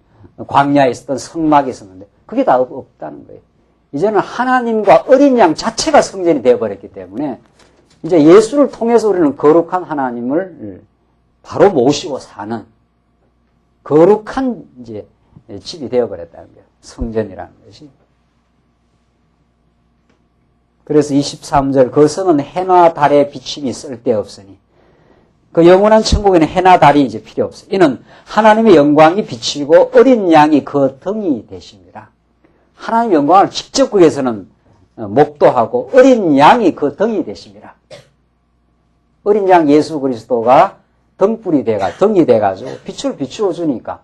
광야에 있었던 성막이 있었는데 그게 다 없다는 거예요. 이제는 하나님과 어린 양 자체가 성전이 되어버렸기 때문에 이제 예수를 통해서 우리는 거룩한 하나님을 바로 모시고 사는 거룩한 이제 집이 되어버렸다는 거예요. 성전이라는 것이. 그래서 23절, 그 성은 해나 달의 비침이 쓸데없으니, 그 영원한 천국에는 해나 달이 이제 필요 없어요. 이는 하나님의 영광이 비치고 어린 양이 그 등이 되십니다. 하나님의 영광을 직접 거기에서는 목도하고 어린 양이 그 등이 되십니다. 어린 양 예수 그리스도가 등이 돼가지고 빛을 비추어 주니까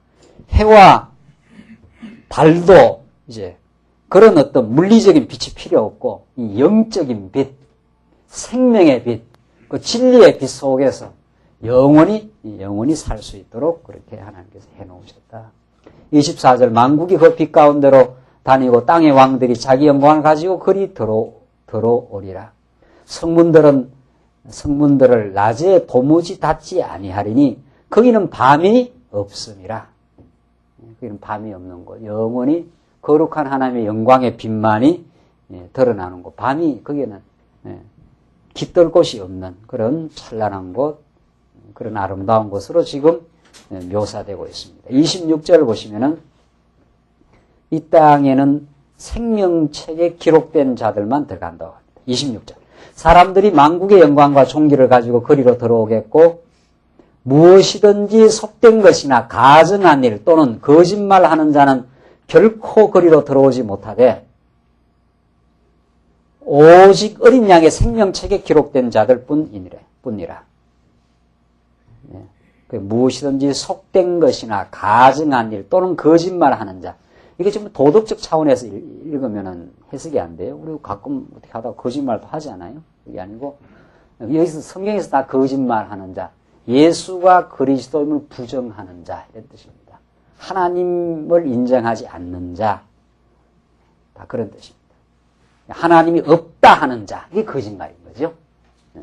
해와 달도 이제 그런 어떤 물리적인 빛이 필요 없고 이 영적인 빛, 생명의 빛, 그 진리의 빛 속에서 영원히 살 수 있도록 그렇게 하나님께서 해놓으셨다. 24절, 만국이 그 빛 가운데로 다니고 땅의 왕들이 자기 영광을 가지고 그리 들어오리라. 성문들을 낮에 도무지 닫지 아니하리니 거기는 밤이 없음이라. 거기는 밤이 없는 곳, 영원히 거룩한 하나님의 영광의 빛만이 드러나는 곳, 밤이 거기에는 깃들 곳이 없는 그런 찬란한 곳, 그런 아름다운 곳으로 지금 묘사되고 있습니다. 26절을 보시면은 이 땅에는 생명책에 기록된 자들만 들어간다고 합니다. 26절. 사람들이 만국의 영광과 존귀를 가지고 거리로 들어오겠고 무엇이든지 속된 것이나 가증한 일 또는 거짓말하는 자는 결코 거리로 들어오지 못하되 오직 어린 양의 생명책에 기록된 자들 뿐이라. 무엇이든지 속된 것이나 가증한 일 또는 거짓말하는 자. 이게 지금 도덕적 차원에서 읽으면 해석이 안 돼요. 우리 가끔 어떻게 하다가 거짓말도 하지 않아요? 그게 아니고 여기서 성경에서 다 거짓말하는 자, 예수가 그리스도임을 부정하는 자 이런 뜻입니다. 하나님을 인정하지 않는 자, 다 그런 뜻입니다. 하나님이 없다 하는 자, 이게 거짓말인 거죠.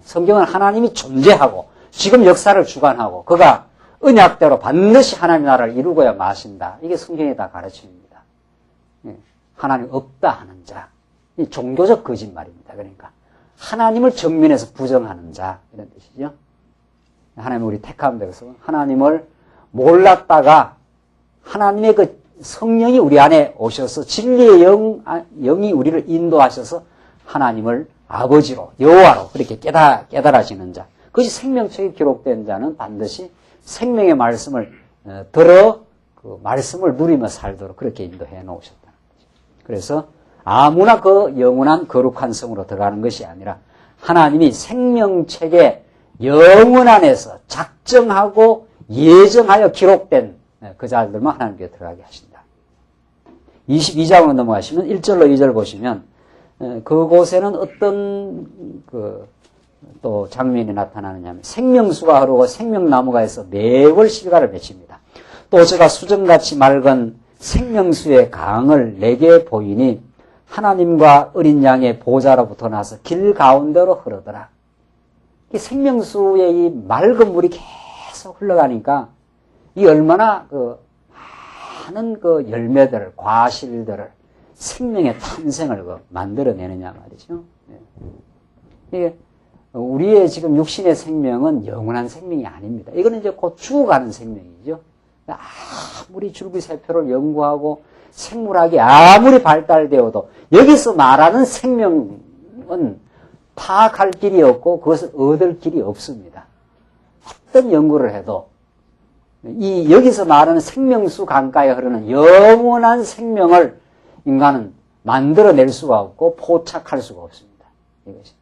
성경은 하나님이 존재하고 지금 역사를 주관하고 그가 언약대로 반드시 하나님의 나라를 이루고야 마신다. 이게 성경에 다 가르침입니다. 하나님 없다 하는 자, 이 종교적 거짓말입니다. 그러니까 하나님을 정면에서 부정하는 자 이런 뜻이죠. 하나님 우리 택함 되어서 하나님을 몰랐다가 하나님의 그 성령이 우리 안에 오셔서 진리의 영이 우리를 인도하셔서 하나님을 아버지로 여호와로 그렇게 깨달아지는 자, 그것이 생명책에 기록된 자는 반드시 생명의 말씀을 들어 그 말씀을 누리며 살도록 그렇게 인도해 놓으셨다는 거죠. 그래서 아무나 그 영원한 거룩한 성으로 들어가는 것이 아니라 하나님이 생명책에 영원 안에서 작정하고 예정하여 기록된 그 자들만 하나님께 들어가게 하신다. 22장으로 넘어가시면 1절로 2절 보시면 그곳에는 어떤 또 장면이 나타나느냐면 생명수가 흐르고 생명나무가 있어 매월 실과를 맺힙니다. 또 저가 수정같이 맑은 생명수의 강을 내게 보이니 하나님과 어린 양의 보좌로부터 나서 길 가운데로 흐르더라. 이 생명수의 이 맑은 물이 계속 흘러가니까 이 얼마나 많은 열매들을, 과실들을, 생명의 탄생을 만들어내느냐 말이죠. 이게 우리의 지금 육신의 생명은 영원한 생명이 아닙니다. 이거는 이제 곧 죽어가는 생명이죠. 아무리 줄기세포를 연구하고 생물학이 아무리 발달되어도 여기서 말하는 생명은 파악할 길이 없고 그것을 얻을 길이 없습니다. 어떤 연구를 해도 여기서 말하는 생명수 강가에 흐르는 영원한 생명을 인간은 만들어낼 수가 없고 포착할 수가 없습니다. 이것이.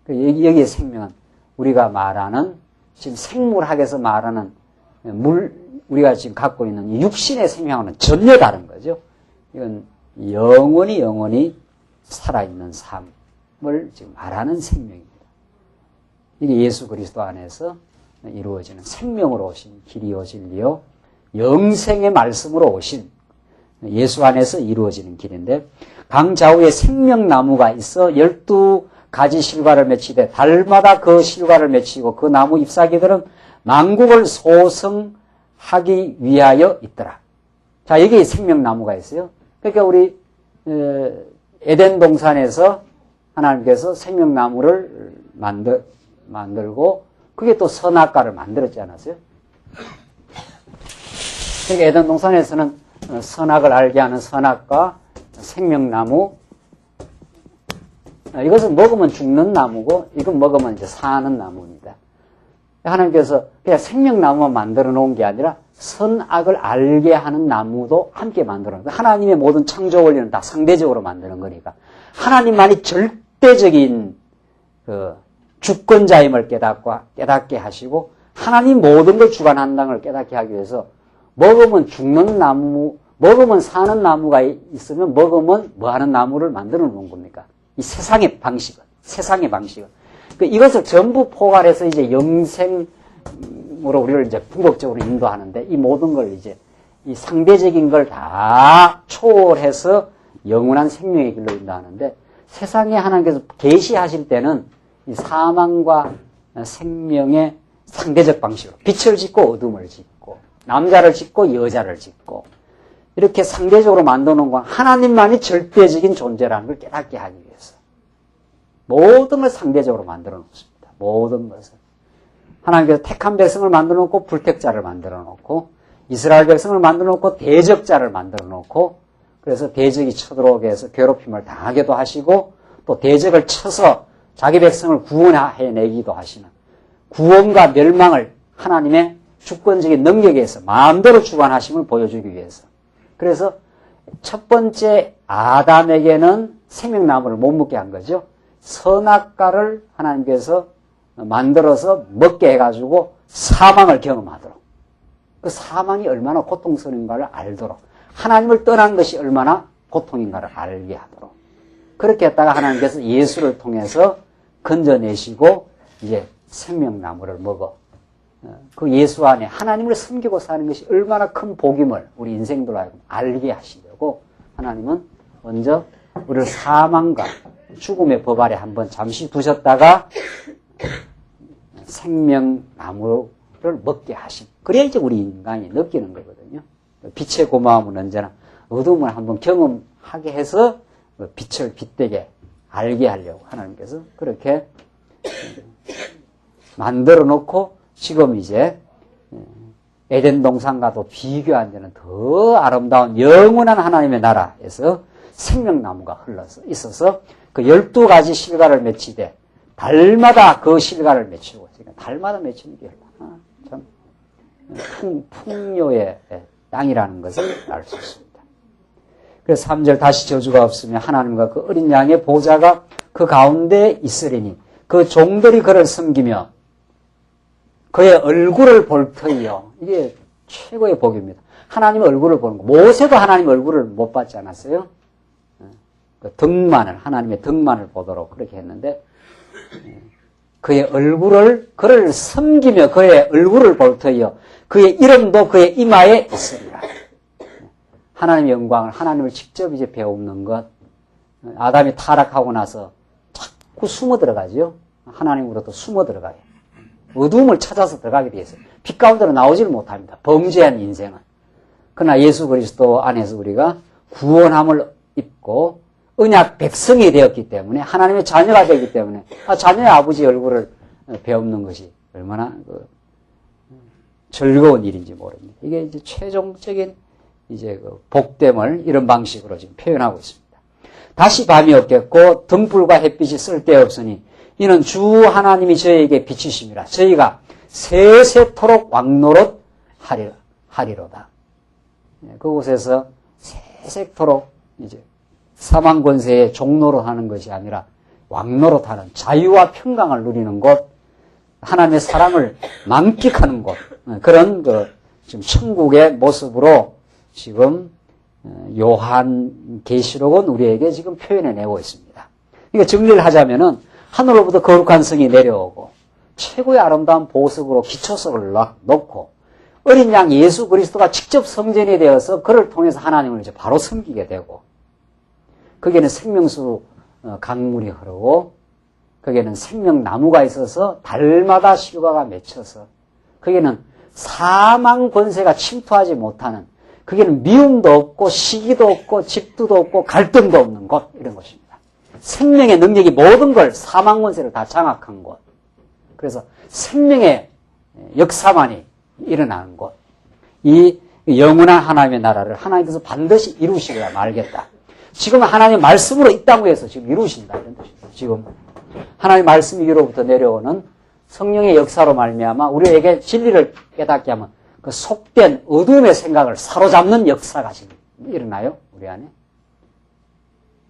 여기의 생명은 우리가 말하는 지금 생물학에서 말하는 우리가 지금 갖고 있는 이 육신의 생명과는 전혀 다른 거죠. 이건 영원히 살아있는 삶을 지금 말하는 생명입니다. 이게 예수 그리스도 안에서 이루어지는 생명으로 오신 길이요 진리요 영생의 말씀으로 오신 예수 안에서 이루어지는 길인데 강 좌우에 생명나무가 있어 12가지 실과를 맺히되 달마다 그 실과를 맺히고 그 나무 잎사귀들은 만국을 소성하기 위하여 있더라. 자, 여기 생명나무가 있어요. 그러니까 우리 에덴 동산에서 하나님께서 생명나무를 만들고 그게 또 선악과를 만들었지 않았어요? 그러니까 에덴 동산에서는 선악을 알게 하는 선악과, 생명나무, 이것은 먹으면 죽는 나무고 이건 먹으면 이제 사는 나무입니다. 하나님께서 그냥 생명나무만 만들어 놓은 게 아니라 선악을 알게 하는 나무도 함께 만들어 놓은 거예요. 하나님의 모든 창조 원리는 다 상대적으로 만드는 거니까 하나님만이 절대적인 주권자임을 깨닫게 하시고 하나님 모든 걸 주관한다는 걸 깨닫게 하기 위해서 먹으면 죽는 나무, 먹으면 사는 나무가 있으면 먹으면 뭐 하는 나무를 만들어 놓은 겁니까? 이 세상의 방식은. 이것을 전부 포괄해서 이제 영생으로 우리를 이제 궁극적으로 인도하는데 이 모든 걸 이제 이 상대적인 걸 다 초월해서 영원한 생명의 길로 인도하는데 세상에 하나님께서 계시하실 때는 이 사망과 생명의 상대적 방식으로 빛을 짓고 어둠을 짓고 남자를 짓고 여자를 짓고 이렇게 상대적으로 만들어 놓은 건 하나님만이 절대적인 존재라는 걸 깨닫게 하기 위해서 모든 걸 상대적으로 만들어 놓습니다. 모든 것을. 하나님께서 택한 백성을 만들어 놓고 불택자를 만들어 놓고 이스라엘 백성을 만들어 놓고 대적자를 만들어 놓고 그래서 대적이 쳐들어오게 해서 괴롭힘을 당하게도 하시고 또 대적을 쳐서 자기 백성을 구원해내기도 하시는 구원과 멸망을 하나님의 주권적인 능력에 의해서 마음대로 주관하심을 보여주기 위해서 그래서 첫 번째 아담에게는 생명나무를 못 먹게 한 거죠. 선악과를 하나님께서 만들어서 먹게 해가지고 사망을 경험하도록 그 사망이 얼마나 고통스러운가를 알도록 하나님을 떠난 것이 얼마나 고통인가를 알게 하도록 그렇게 했다가 하나님께서 예수를 통해서 건져내시고 이제 생명나무를 먹어 그 예수 안에 하나님을 섬기고 사는 것이 얼마나 큰 복임을 우리 인생들로 하여금 알게 하시려고 하나님은 먼저 우리를 사망과 죽음의 법 아래 한번 잠시 두셨다가 생명나무를 먹게 하신 그래야 이제 우리 인간이 느끼는 거거든요. 빛의 고마움은 언제나 어둠을 한번 경험하게 해서 빛을 빛되게 알게 하려고 하나님께서 그렇게 만들어 놓고 지금 이제 에덴 동산과도 비교 안 되는 더 아름다운 영원한 하나님의 나라에서 생명나무가 흘러서 있어서 그 12가지 실과를 맺히되 달마다 그 실과를 맺히고 달마다 맺히는 게 얼마나 참 풍요의 땅이라는 것을 알 수 있습니다. 그래서 3절 다시 저주가 없으며 하나님과 그 어린 양의 보좌가 그 가운데 있으리니 그 종들이 그를 섬기며 그의 얼굴을 볼 터이요. 이게 최고의 복입니다. 하나님의 얼굴을 보는 거. 모세도 하나님 얼굴을 못 봤지 않았어요? 그 등만을, 하나님의 등만을 보도록 그렇게 했는데, 그의 얼굴을, 그를 섬기며 그의 얼굴을 볼 터이요. 그의 이름도 그의 이마에 있으리라. 하나님의 영광을, 하나님을 직접 이제 배우는 것. 아담이 타락하고 나서 자꾸 숨어 들어가죠. 하나님으로부터 숨어 들어가요. 어두움을 찾아서 들어가게 되어 있어요. 빛 가운데로 나오지를 못합니다. 범죄한 인생은. 그러나 예수 그리스도 안에서 우리가 구원함을 입고 언약 백성이 되었기 때문에 하나님의 자녀가 되기 때문에 자녀의 아버지의 얼굴을 배우는 것이 얼마나 즐거운 일인지 모릅니다. 이게 이제 최종적인 이제 복됨을 이런 방식으로 지금 표현하고 있습니다. 다시 밤이 없겠고 등불과 햇빛이 쓸데없으니 이는 주 하나님이 저희에게 비치심이라. 저희가 세세토록 왕노릇 하리로다. 그곳에서 세세토록 이제 사망 권세의 종노릇 하는 것이 아니라 왕노릇 하는 자유와 평강을 누리는 곳, 하나님의 사랑을 만끽하는 곳, 그런 지금 천국의 모습으로 지금 요한 계시록은 우리에게 지금 표현해내고 있습니다. 그러니까 정리를 하자면은 하늘로부터 거룩한 성이 내려오고 최고의 아름다운 보석으로 기초석을 놓고 어린 양 예수 그리스도가 직접 성전이 되어서 그를 통해서 하나님을 이제 바로 섬기게 되고 거기에는 생명수 강물이 흐르고 거기에는 생명나무가 있어서 달마다 실과가 맺혀서 거기에는 사망 권세가 침투하지 못하는 거기에는 미움도 없고 시기도 없고 집두도 없고 갈등도 없는 곳 이런 곳입니다. 생명의 능력이 모든 걸 사망 권세를 다 장악한 곳. 그래서 생명의 역사만이 일어나는 곳. 이 영원한 하나님의 나라를 하나님께서 반드시 이루시려야 말겠다. 지금 하나님의 말씀으로 이 땅 위에서 지금 이루신다 이런 뜻입니다. 지금 하나님의 말씀 위로부터 내려오는 성령의 역사로 말미암아 우리에게 진리를 깨닫게 하면 그 속된 어둠의 생각을 사로잡는 역사가 지금 일어나요. 우리 안에.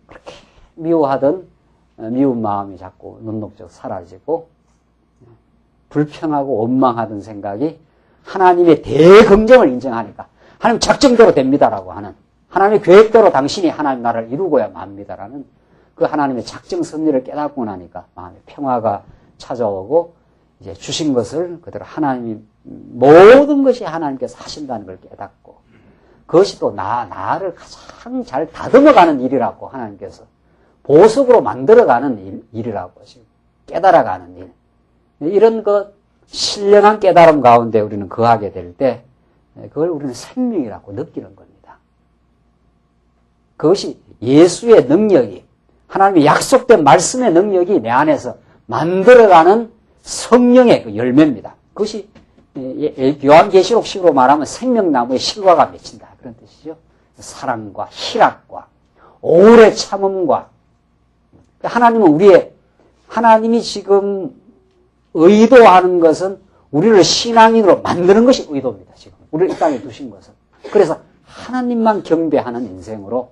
그렇게 미워하던 미운 마음이 자꾸 눈녹적 사라지고 불평하고 원망하던 생각이 하나님의 대긍정을 인정하니까 하나님 작정대로 됩니다라고 하는 하나님의 계획대로 당신이 하나님 나라를 이루고야 맙니다라는 그 하나님의 작정 섭리를 깨닫고 나니까 마음의 평화가 찾아오고 이제 주신 것을 그대로 하나님이 모든 것이 하나님께서 하신다는 걸 깨닫고 그것이 또 나를 가장 잘 다듬어가는 일이라고 하나님께서 보석으로 만들어가는 일이라고 지금 깨달아가는 일. 이런 것 신령한 깨달음 가운데 우리는 거하게 될 때 그걸 우리는 생명이라고 느끼는 겁니다. 그것이 예수의 능력이 하나님의 약속된 말씀의 능력이 내 안에서 만들어가는 성령의 그 열매입니다. 그것이 요한계시록식으로 말하면 생명나무의 실과가 맺힌다 그런 뜻이죠. 사랑과 희락과 오래 참음과 하나님은 하나님이 지금 의도하는 것은 우리를 신앙인으로 만드는 것이 의도입니다. 지금 우리를 이 땅에 두신 것은. 그래서 하나님만 경배하는 인생으로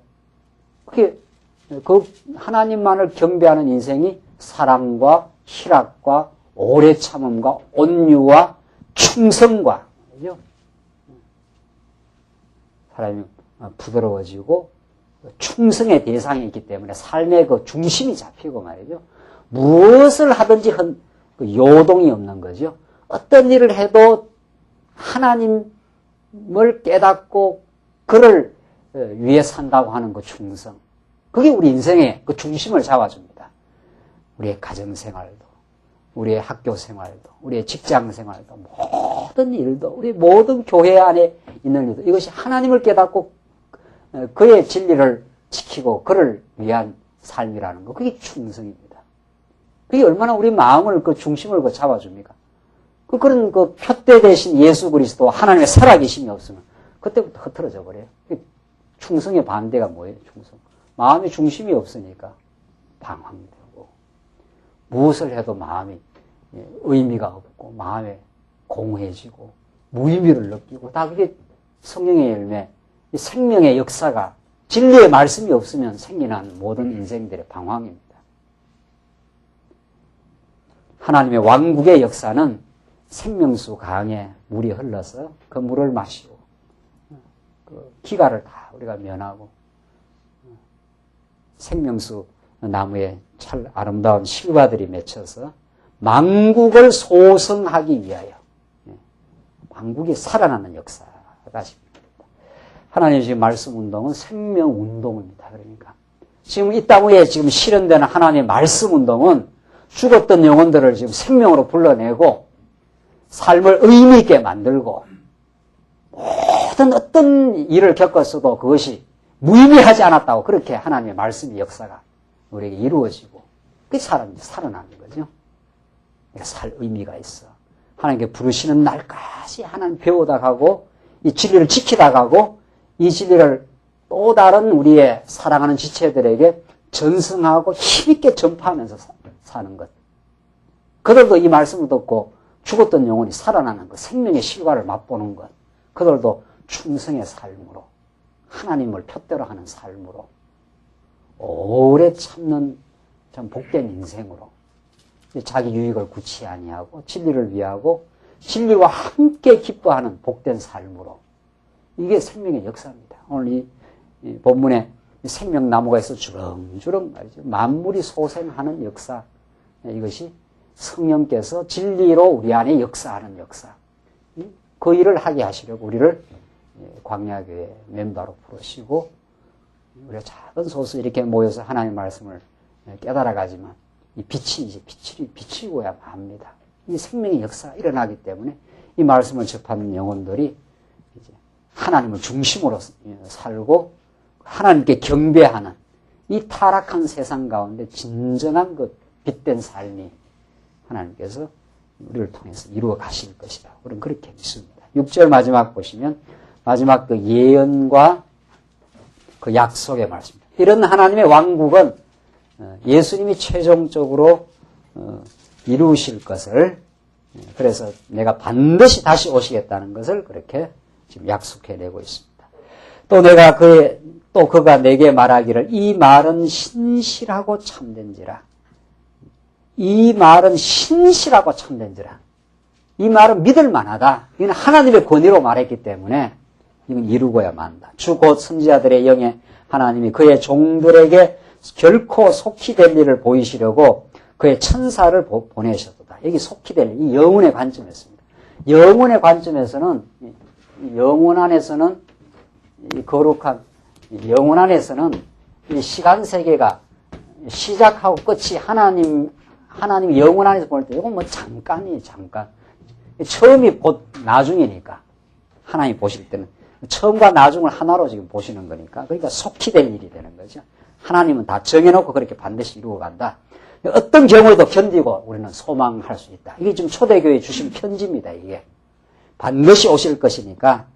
그 하나님만을 경배하는 인생이 사랑과 희락과 오래 참음과 온유와 충성과 그죠? 사람이 부드러워지고 충성의 대상이 있기 때문에 삶의 그 중심이 잡히고 말이죠. 무엇을 하든지 그 요동이 없는 거죠. 어떤 일을 해도 하나님을 깨닫고 그를 위해 산다고 하는 그 충성. 그게 우리 인생의 그 중심을 잡아줍니다. 우리의 가정생활도, 우리의 학교생활도, 우리의 직장생활도, 모든 일도, 우리 모든 교회 안에 있는 일도 이것이 하나님을 깨닫고 그의 진리를 지키고 그를 위한 삶이라는 거. 그게 충성입니다. 그게 얼마나 우리 마음을 그 중심을 그 잡아줍니까? 그런 그 표대 대신 예수 그리스도 하나님의 살아계심이 없으면 그때부터 흐트러져 버려요. 충성의 반대가 뭐예요? 충성. 마음의 중심이 없으니까 방황되고 무엇을 해도 마음이 의미가 없고 마음에 공허해지고 무의미를 느끼고 다 그게 성령의 열매, 생명의 역사가 진리의 말씀이 없으면 생겨난 모든 인생들의 방황입니다. 하나님의 왕국의 역사는 생명수 강에 물이 흘러서 그 물을 마시고 그 기가를 다 우리가 면하고 생명수 나무에 찰 아름다운 실과들이 맺혀서 만국을 소성하기 위하여 만국이 살아나는 역사가 십니다. 하나님 지금 말씀 운동은 생명 운동입니다. 그러니까 지금 이 땅 위에 지금 실현되는 하나님의 말씀 운동은 죽었던 영혼들을 지금 생명으로 불러내고 삶을 의미 있게 만들고 모든 어떤 일을 겪었어도 그것이 무의미하지 않았다고 그렇게 하나님의 말씀의 역사가 우리에게 이루어지고 그 사람이 살아나는 거죠. 살 의미가 있어. 하나님께 부르시는 날까지 하나님 배우다 가고 이 진리를 지키다 가고 이 진리를 또 다른 우리의 사랑하는 지체들에게 전승하고 힘있게 전파하면서 사는 것. 그들도 이 말씀을 듣고 죽었던 영혼이 살아나는 것, 생명의 실과를 맛보는 것. 그들도 충성의 삶으로 하나님을 표대로 하는 삶으로 오래 참는 참 복된 인생으로 자기 유익을 구치 아니하고 진리를 위하고 진리와 함께 기뻐하는 복된 삶으로 이게 생명의 역사입니다. 오늘 이 본문에 생명나무가 있어 주렁주렁 말이죠. 만물이 소생하는 역사. 이것이 성령께서 진리로 우리 안에 역사하는 역사. 그 일을 하게 하시려고 우리를 광야교회 멤버로 부르시고 우리가 작은 소수 이렇게 모여서 하나님의 말씀을 깨달아가지만 이 빛이 이제 비치고야 합니다. 이 생명의 역사가 일어나기 때문에 이 말씀을 접하는 영혼들이 이제 하나님을 중심으로 살고 하나님께 경배하는 이 타락한 세상 가운데 진정한 그 빛된 삶이 하나님께서 우리를 통해서 이루어 가실 것이다. 우리는 그렇게 믿습니다. 6절 마지막 보시면 마지막 그 예언과 그 약속의 말씀입니다. 이런 하나님의 왕국은 예수님이 최종적으로 이루실 것을 그래서 내가 반드시 다시 오시겠다는 것을 그렇게 지금 약속해내고 있습니다. 또 내가 그가 내게 말하기를 이 말은 신실하고 참된지라. 이 말은 신실하고 참된지라. 이 말은 믿을 만하다. 이건 하나님의 권위로 말했기 때문에 이건 이루고야 만다. 주 곧 선지자들의 영에 하나님이 그의 종들에게 결코 속히 될 일을 보이시려고 그의 천사를 보내셨다. 여기 속히 될 일, 이 영혼의 관점에서입니다. 영혼의 관점에서는 영혼 안에서는 이 거룩한 영혼 안에서는 이 시간 세계가 시작하고 끝이 하나님 영혼 안에서 볼 때 이건 뭐 잠깐이에요, 잠깐. 처음이 곧 나중이니까 하나님 보실 때는 처음과 나중을 하나로 지금 보시는 거니까 그러니까 속히 될 일이 되는 거죠. 하나님은 다 정해놓고 그렇게 반드시 이루어간다. 어떤 경우에도 견디고 우리는 소망할 수 있다. 이게 지금 초대교회에 주신 편지입니다. 이게 반드시 오실 것이니까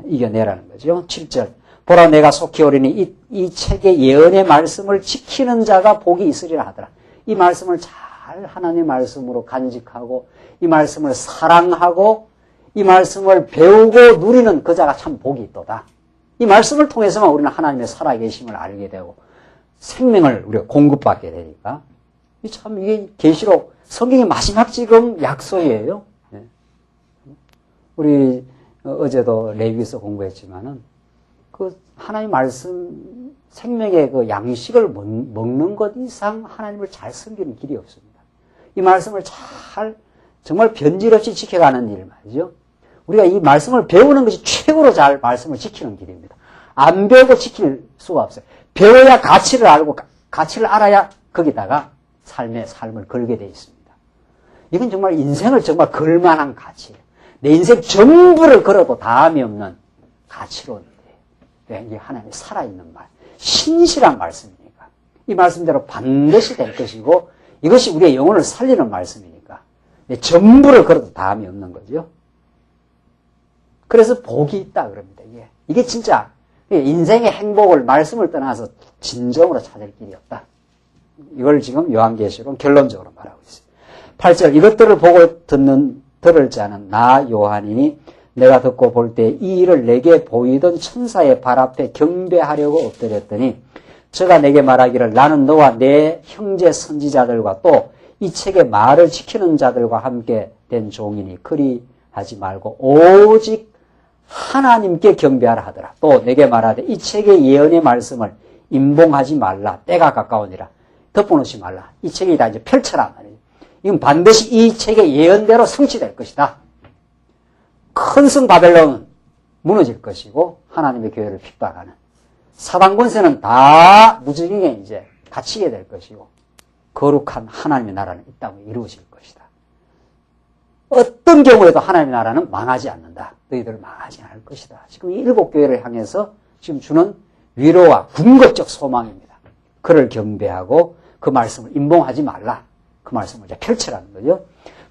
이겨내라는 거죠. 7절 보라 내가 속히 오리니 이 책의 예언의 말씀을 지키는 자가 복이 있으리라 하더라. 이 말씀을 잘 하나님의 말씀으로 간직하고 이 말씀을 사랑하고 이 말씀을 배우고 누리는 그 자가 참 복이 있도다. 이 말씀을 통해서만 우리는 하나님의 살아계심을 알게 되고 생명을 우리가 공급받게 되니까 참 이게 계시록 성경의 마지막 지금 약속이에요. 우리 어제도 레위기서 공부했지만은 그 하나님 말씀 생명의 그 양식을 먹는 것 이상 하나님을 잘 섬기는 길이 없습니다. 이 말씀을 잘 정말 변질 없이 지켜가는 일 말이죠. 우리가 이 말씀을 배우는 것이 최고로 잘 말씀을 지키는 길입니다. 안 배우고 지킬 수가 없어요. 배워야 가치를 알고 가치를 알아야 거기다가 삶을 걸게 되어 있습니다. 이건 정말 인생을 정말 걸만한 가치예요. 내 인생 전부를 걸어도 다함이 없는 가치로인데 왜 이게 하나님의 살아있는 말, 신실한 말씀이니까 이 말씀대로 반드시 될 것이고 이것이 우리의 영혼을 살리는 말씀이니까 내 전부를 걸어도 다함이 없는 거죠. 그래서 복이 있다 그럽니다. 이게 진짜 인생의 행복을 말씀을 떠나서 진정으로 찾을 길이 없다. 이걸 지금 요한계시록은 결론적으로 말하고 있어요. 8절 이것들을 보고 들을 자는 나 요한이니 내가 듣고 볼 때 이 일을 내게 보이던 천사의 발 앞에 경배하려고 엎드렸더니 저가 내게 말하기를 나는 너와 내 형제 선지자들과 또 이 책의 말을 지키는 자들과 함께 된 종이니 그리하지 말고 오직 하나님께 경배하라 하더라. 또 내게 말하되 이 책의 예언의 말씀을 임봉하지 말라. 때가 가까우니라. 덮어놓지 말라. 이 책이 다 이제 펼쳐라. 이건 반드시 이 책의 예언대로 성취될 것이다. 큰 성 바벨론은 무너질 것이고 하나님의 교회를 핍박하는 사단 권세는 다 무지경에 이제 갇히게 될 것이고 거룩한 하나님의 나라는 이 땅에 이루어질 것이다. 어떤 경우에도 하나님의 나라는 망하지 않는다. 너희들 망하지 않을 것이다. 지금 이 7교회를 향해서 지금 주는 위로와 궁극적 소망입니다. 그를 경배하고 그 말씀을 임봉하지 말라. 그 말씀을 이제 펼치라는 거죠.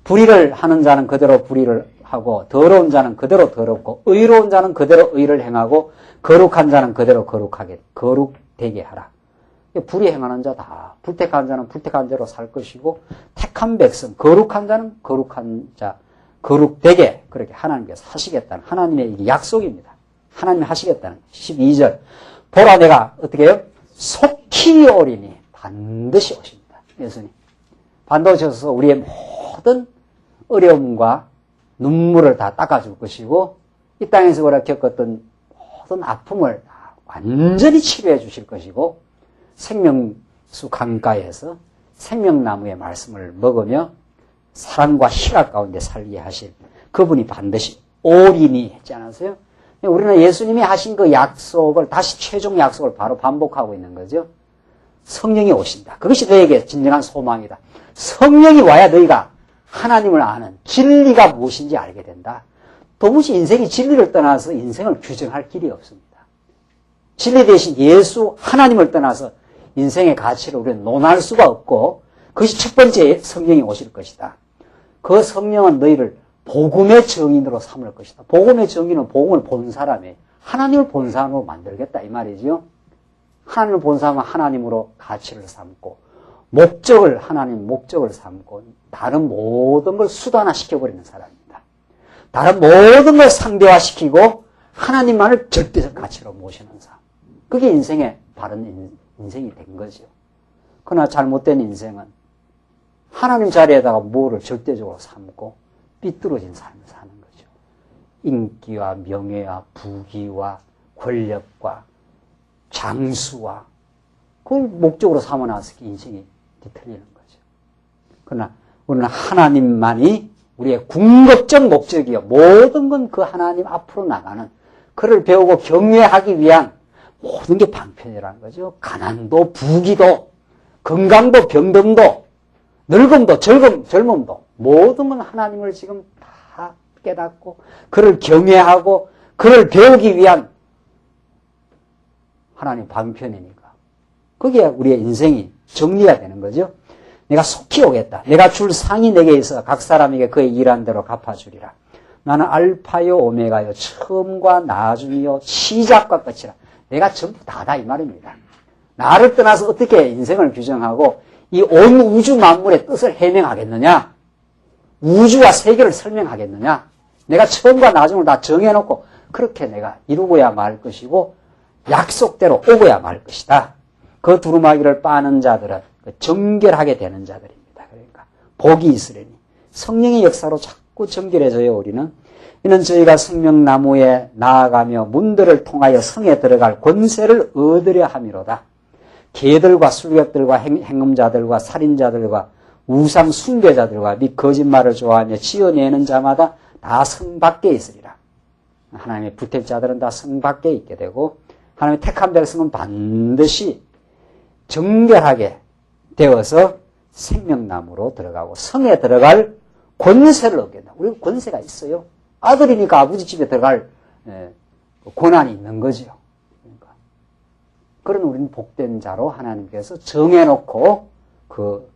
불의를 하는 자는 그대로 불의를 하고 더러운 자는 그대로 더럽고 의로운 자는 그대로 의를 행하고 거룩한 자는 그대로 거룩되게 하라. 불의 행하는 자 다 불택한 자는 불택한 자로 살 것이고 택한 백성 거룩한 자는 거룩한 자 거룩되게 그렇게 하나님께서 하시겠다는 하나님의 약속입니다. 하나님이 하시겠다는 12절 보라 내가 어떻게 해요? 속히 오리니 반드시 오십니다. 예수님 반드시 오셔서 우리의 모든 어려움과 눈물을 다 닦아줄 것이고 이 땅에서 우리가 겪었던 모든 아픔을 완전히 치료해 주실 것이고 생명수 강가에서 생명나무의 말씀을 먹으며 사랑과 희락 가운데 살게 하실 그분이 반드시 오리니 했지 않았어요? 우리는 예수님이 하신 그 약속을 다시 최종 약속을 바로 반복하고 있는 거죠. 성령이 오신다. 그것이 너에게 진정한 소망이다. 성령이 와야 너희가 하나님을 아는 진리가 무엇인지 알게 된다. 도무지 인생이 진리를 떠나서 인생을 규정할 길이 없습니다. 진리 대신 예수 하나님을 떠나서 인생의 가치를 우리는 논할 수가 없고 그것이 첫 번째 성령이 오실 것이다. 그 성령은 너희를 복음의 증인으로 삼을 것이다. 복음의 증인은 복음을 본 사람이 하나님을 본 사람으로 만들겠다 이 말이죠. 하나님을 본 사람은 하나님으로 가치를 삼고 목적을 하나님 목적을 삼고 다른 모든 걸 수단화시켜버리는 사람입니다. 다른 모든 걸 상대화시키고 하나님만을 절대적 가치로 모시는 사람. 그게 인생의 바른 인생이 된 거죠. 그러나 잘못된 인생은 하나님 자리에다가 뭐를 절대적으로 삼고 삐뚤어진 삶을 사는 거죠. 인기와 명예와 부귀와 권력과 장수와 그걸 목적으로 삼아놔서 인생이 뒤틀리는 거죠. 그러나 우리는 하나님만이 우리의 궁극적 목적이요. 모든 건 그 하나님 앞으로 나가는 그를 배우고 경외하기 위한 모든 게 방편이라는 거죠. 가난도 부귀도 건강도 병듦도 늙음도 젊음도 모든 건 하나님을 지금 다 깨닫고 그를 경외하고 그를 배우기 위한 하나님 방편이니까 그게 우리의 인생이 정리가 되는 거죠. 내가 속히 오겠다. 내가 줄 상이 내게 있어 각 사람에게 그의 일한 대로 갚아주리라. 나는 알파요 오메가요 처음과 나중이요 시작과 끝이라. 내가 전부 다다 이 말입니다. 나를 떠나서 어떻게 인생을 규정하고 이 온 우주 만물의 뜻을 해명하겠느냐? 우주와 세계를 설명하겠느냐? 내가 처음과 나중을 다 정해놓고 그렇게 내가 이루고야 말 것이고 약속대로 오고야 말 것이다. 그 두루마기를 빠는 자들은 정결하게 되는 자들입니다. 그러니까 복이 있으려니 성령의 역사로 자꾸 정결해져요. 우리는 이는 저희가 생명나무에 나아가며 문들을 통하여 성에 들어갈 권세를 얻으려 함이로다. 개들과 술객들과 행음자들과 살인자들과 우상 숭배자들과 및 거짓말을 좋아하며 지어내는 자마다 다 성 밖에 있으리라. 하나님의 부택자들은 다 성 밖에 있게 되고 하나님의 택한 백성은 반드시 정결하게 되어서 생명나무로 들어가고 성에 들어갈 권세를 얻게 된다. 우리가 권세가 있어요. 아들이니까 아버지 집에 들어갈 권한이 있는 거죠. 그러니까 그런 우리는 복된 자로 하나님께서 정해놓고 그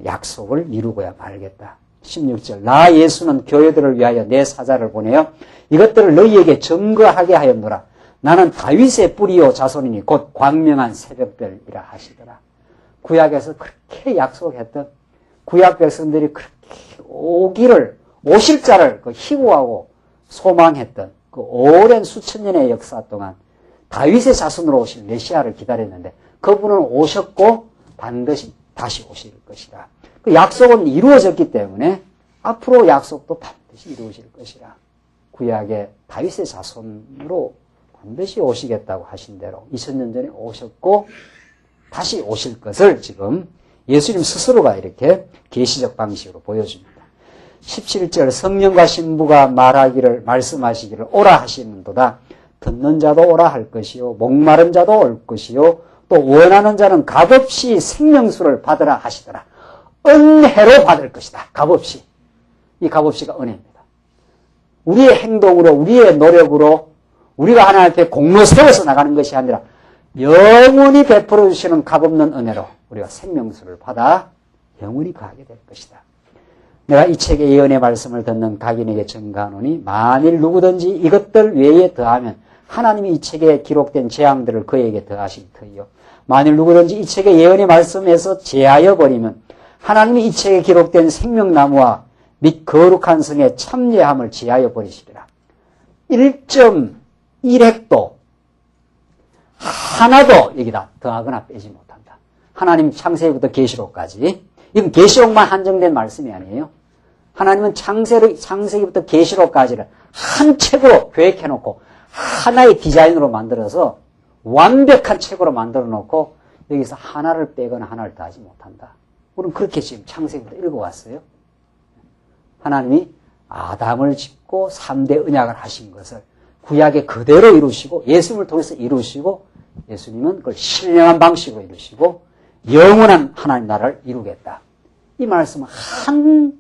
약속을 이루고야 말겠다. 16절 나 예수는 교회들을 위하여 내 사자를 보내어 이것들을 너희에게 증거하게 하였노라. 나는 다윗의 뿌리요 자손이니 곧 광명한 새벽별이라 하시더라. 구약에서 그렇게 약속했던 구약 백성들이 그렇게 오실 자를 희고하고 소망했던 그 오랜 수천 년의 역사 동안 다윗의 자손으로 오실 메시아를 기다렸는데 그분은 오셨고 반드시 다시 오실 것이라. 그 약속은 이루어졌기 때문에 앞으로 약속도 반드시 이루어질 것이라. 구약의 다윗의 자손으로 반드시 오시겠다고 하신 대로 2000년 전에 오셨고 다시 오실 것을 지금 예수님 스스로가 이렇게 계시적 방식으로 보여줍니다. 17절 성령과 신부가 말씀하시기를 오라 하시는도다. 듣는 자도 오라 할 것이요 목마른 자도 올 것이요 또 원하는 자는 값없이 생명수를 받으라 하시더라. 은혜로 받을 것이다. 값없이. 이 값없이가 은혜입니다. 우리의 행동으로 우리의 노력으로 우리가 하나님 앞에 공로 세워서 나가는 것이 아니라 영원히 베풀어 주시는 값없는 은혜로 우리가 생명수를 받아 영원히 가게 될 것이다. 내가 이 책의 예언의 말씀을 듣는 각인에게 증가하노니 만일 누구든지 이것들 외에 더하면 하나님이 이 책에 기록된 재앙들을 그에게 더하실 터이요. 만일 누구든지 이 책의 예언의 말씀에서 제하여 버리면 하나님이 이 책에 기록된 생명나무와 및 거룩한 성의 참여함을 제하여 버리시리라. 1.1획도 하나도 여기다 더하거나 빼지 못한다. 하나님 창세기부터 계시록까지. 이건 계시록만 한정된 말씀이 아니에요. 하나님은 창세기부터 계시록까지를 한 책으로 계획해놓고 하나의 디자인으로 만들어서 완벽한 책으로 만들어 놓고 여기서 하나를 빼거나 하나를 더하지 못한다. 우리는 그렇게 지금 창세기부터 읽어왔어요. 하나님이 아담을 짓고 3대 언약을 하신 것을 구약에 그대로 이루시고 예수님을 통해서 이루시고 예수님은 그걸 신령한 방식으로 이루시고 영원한 하나님 나라를 이루겠다. 이 말씀은 한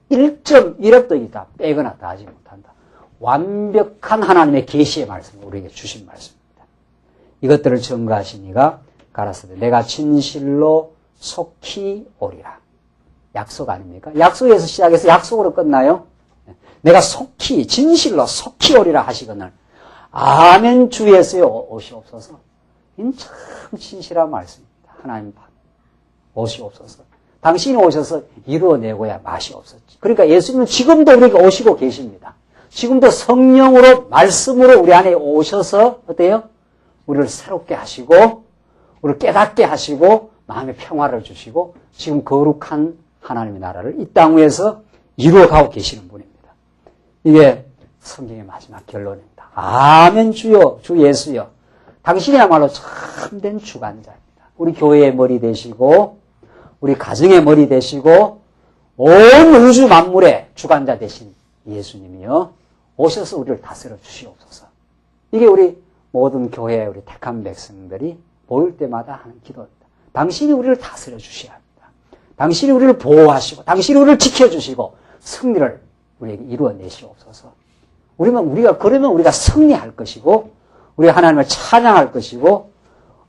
1.1획도 있다. 빼거나 더하지 못한다. 완벽한 하나님의 계시의 말씀을 우리에게 주신 말씀입니다. 이것들을 증거하시니가 가라사대 내가 진실로 속히 오리라. 약속 아닙니까? 약속에서 시작해서 약속으로 끝나요. 내가 속히 진실로 속히 오리라 하시거늘 아멘 주 예수여 오시옵소서. 이는 참 진실한 말씀입니다. 하나님 오시옵소서. 당신이 오셔서 이루어내고야 맛이 없었지. 그러니까 예수님은 지금도 우리에게 오시고 계십니다. 지금도 성령으로 말씀으로 우리 안에 오셔서 어때요? 우리를 새롭게 하시고 우리를 깨닫게 하시고 마음의 평화를 주시고 지금 거룩한 하나님의 나라를 이 땅 위에서 이루어가고 계시는 분입니다. 이게 성경의 마지막 결론입니다. 아멘 주여 주 예수여 당신이야말로 참된 주관자입니다. 우리 교회의 머리 되시고 우리 가정의 머리 되시고 온 우주 만물의 주관자 되신 예수님이요 오셔서 우리를 다스려 주시옵소서. 이게 우리 모든 교회 우리 택한 백성들이 모일 때마다 하는 기도입니다. 당신이 우리를 다스려 주셔야 합니다. 당신이 우리를 보호하시고 당신이 우리를 지켜주시고 승리를 우리에게 이루어내시옵소서. 그러면 우리가 승리할 것이고 우리 하나님을 찬양할 것이고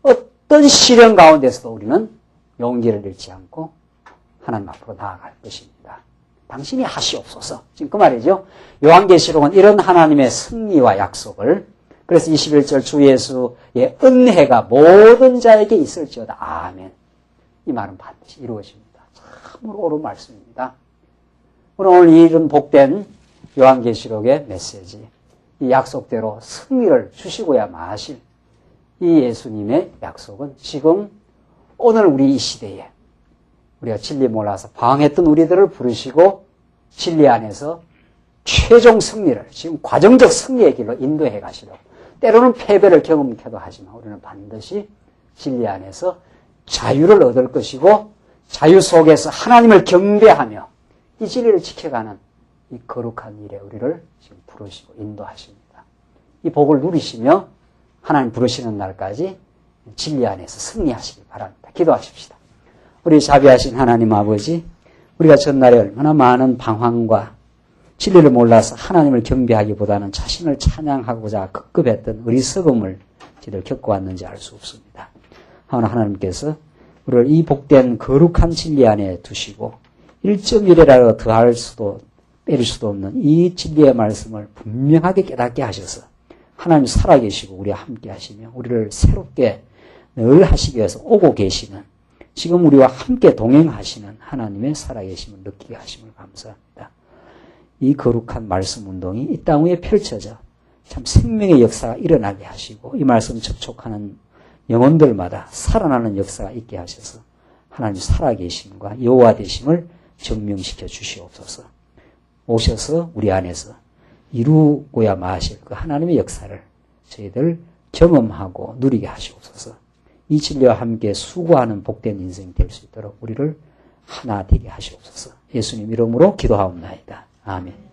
어떤 시련 가운데서도 우리는 용기를 잃지 않고 하나님 앞으로 나아갈 것입니다. 당신이 하시옵소서. 지금 그 말이죠. 요한계시록은 이런 하나님의 승리와 약속을 그래서 21절 주 예수의 은혜가 모든 자에게 있을지어다. 아멘. 이 말은 반드시 이루어집니다. 참으로 옳은 말씀입니다. 오늘 이런 복된 요한계시록의 메시지, 이 약속대로 승리를 주시고야 마실 이 예수님의 약속은 지금 오늘 우리 이 시대에 우리가 진리 몰라서 방황했던 우리들을 부르시고 진리 안에서 최종 승리를 지금 과정적 승리의 길로 인도해 가시려고 때로는 패배를 경험케도 하지만 우리는 반드시 진리 안에서 자유를 얻을 것이고 자유 속에서 하나님을 경배하며 이 진리를 지켜가는 이 거룩한 일에 우리를 지금 부르시고 인도하십니다. 이 복을 누리시며 하나님 부르시는 날까지 진리 안에서 승리하시길 바랍니다. 기도하십시다. 우리 자비하신 하나님 아버지, 우리가 전날에 얼마나 많은 방황과 진리를 몰라서 하나님을 경배하기보다는 자신을 찬양하고자 급급했던 어리석음을 저희들 겪어왔는지 알 수 없습니다. 하나님께서 우리를 이 복된 거룩한 진리 안에 두시고 1.1이라도 더할 수도 빼릴 수도 없는 이 진리의 말씀을 분명하게 깨닫게 하셔서 하나님 살아계시고 우리와 함께 하시며 우리를 새롭게 늘 하시기 위해서 오고 계시는 지금 우리와 함께 동행하시는 하나님의 살아계심을 느끼게 하심을 감사합니다. 이 거룩한 말씀 운동이 이 땅 위에 펼쳐져 참 생명의 역사가 일어나게 하시고 이 말씀 접촉하는 영혼들마다 살아나는 역사가 있게 하셔서 하나님 살아계심과 여호와 되심을 증명시켜 주시옵소서. 오셔서 우리 안에서 이루고야 마실 그 하나님의 역사를 저희들 경험하고 누리게 하시옵소서. 이 진리와 함께 수고하는 복된 인생이 될 수 있도록 우리를 하나 되게 하시옵소서. 예수님 이름으로 기도하옵나이다. 아멘.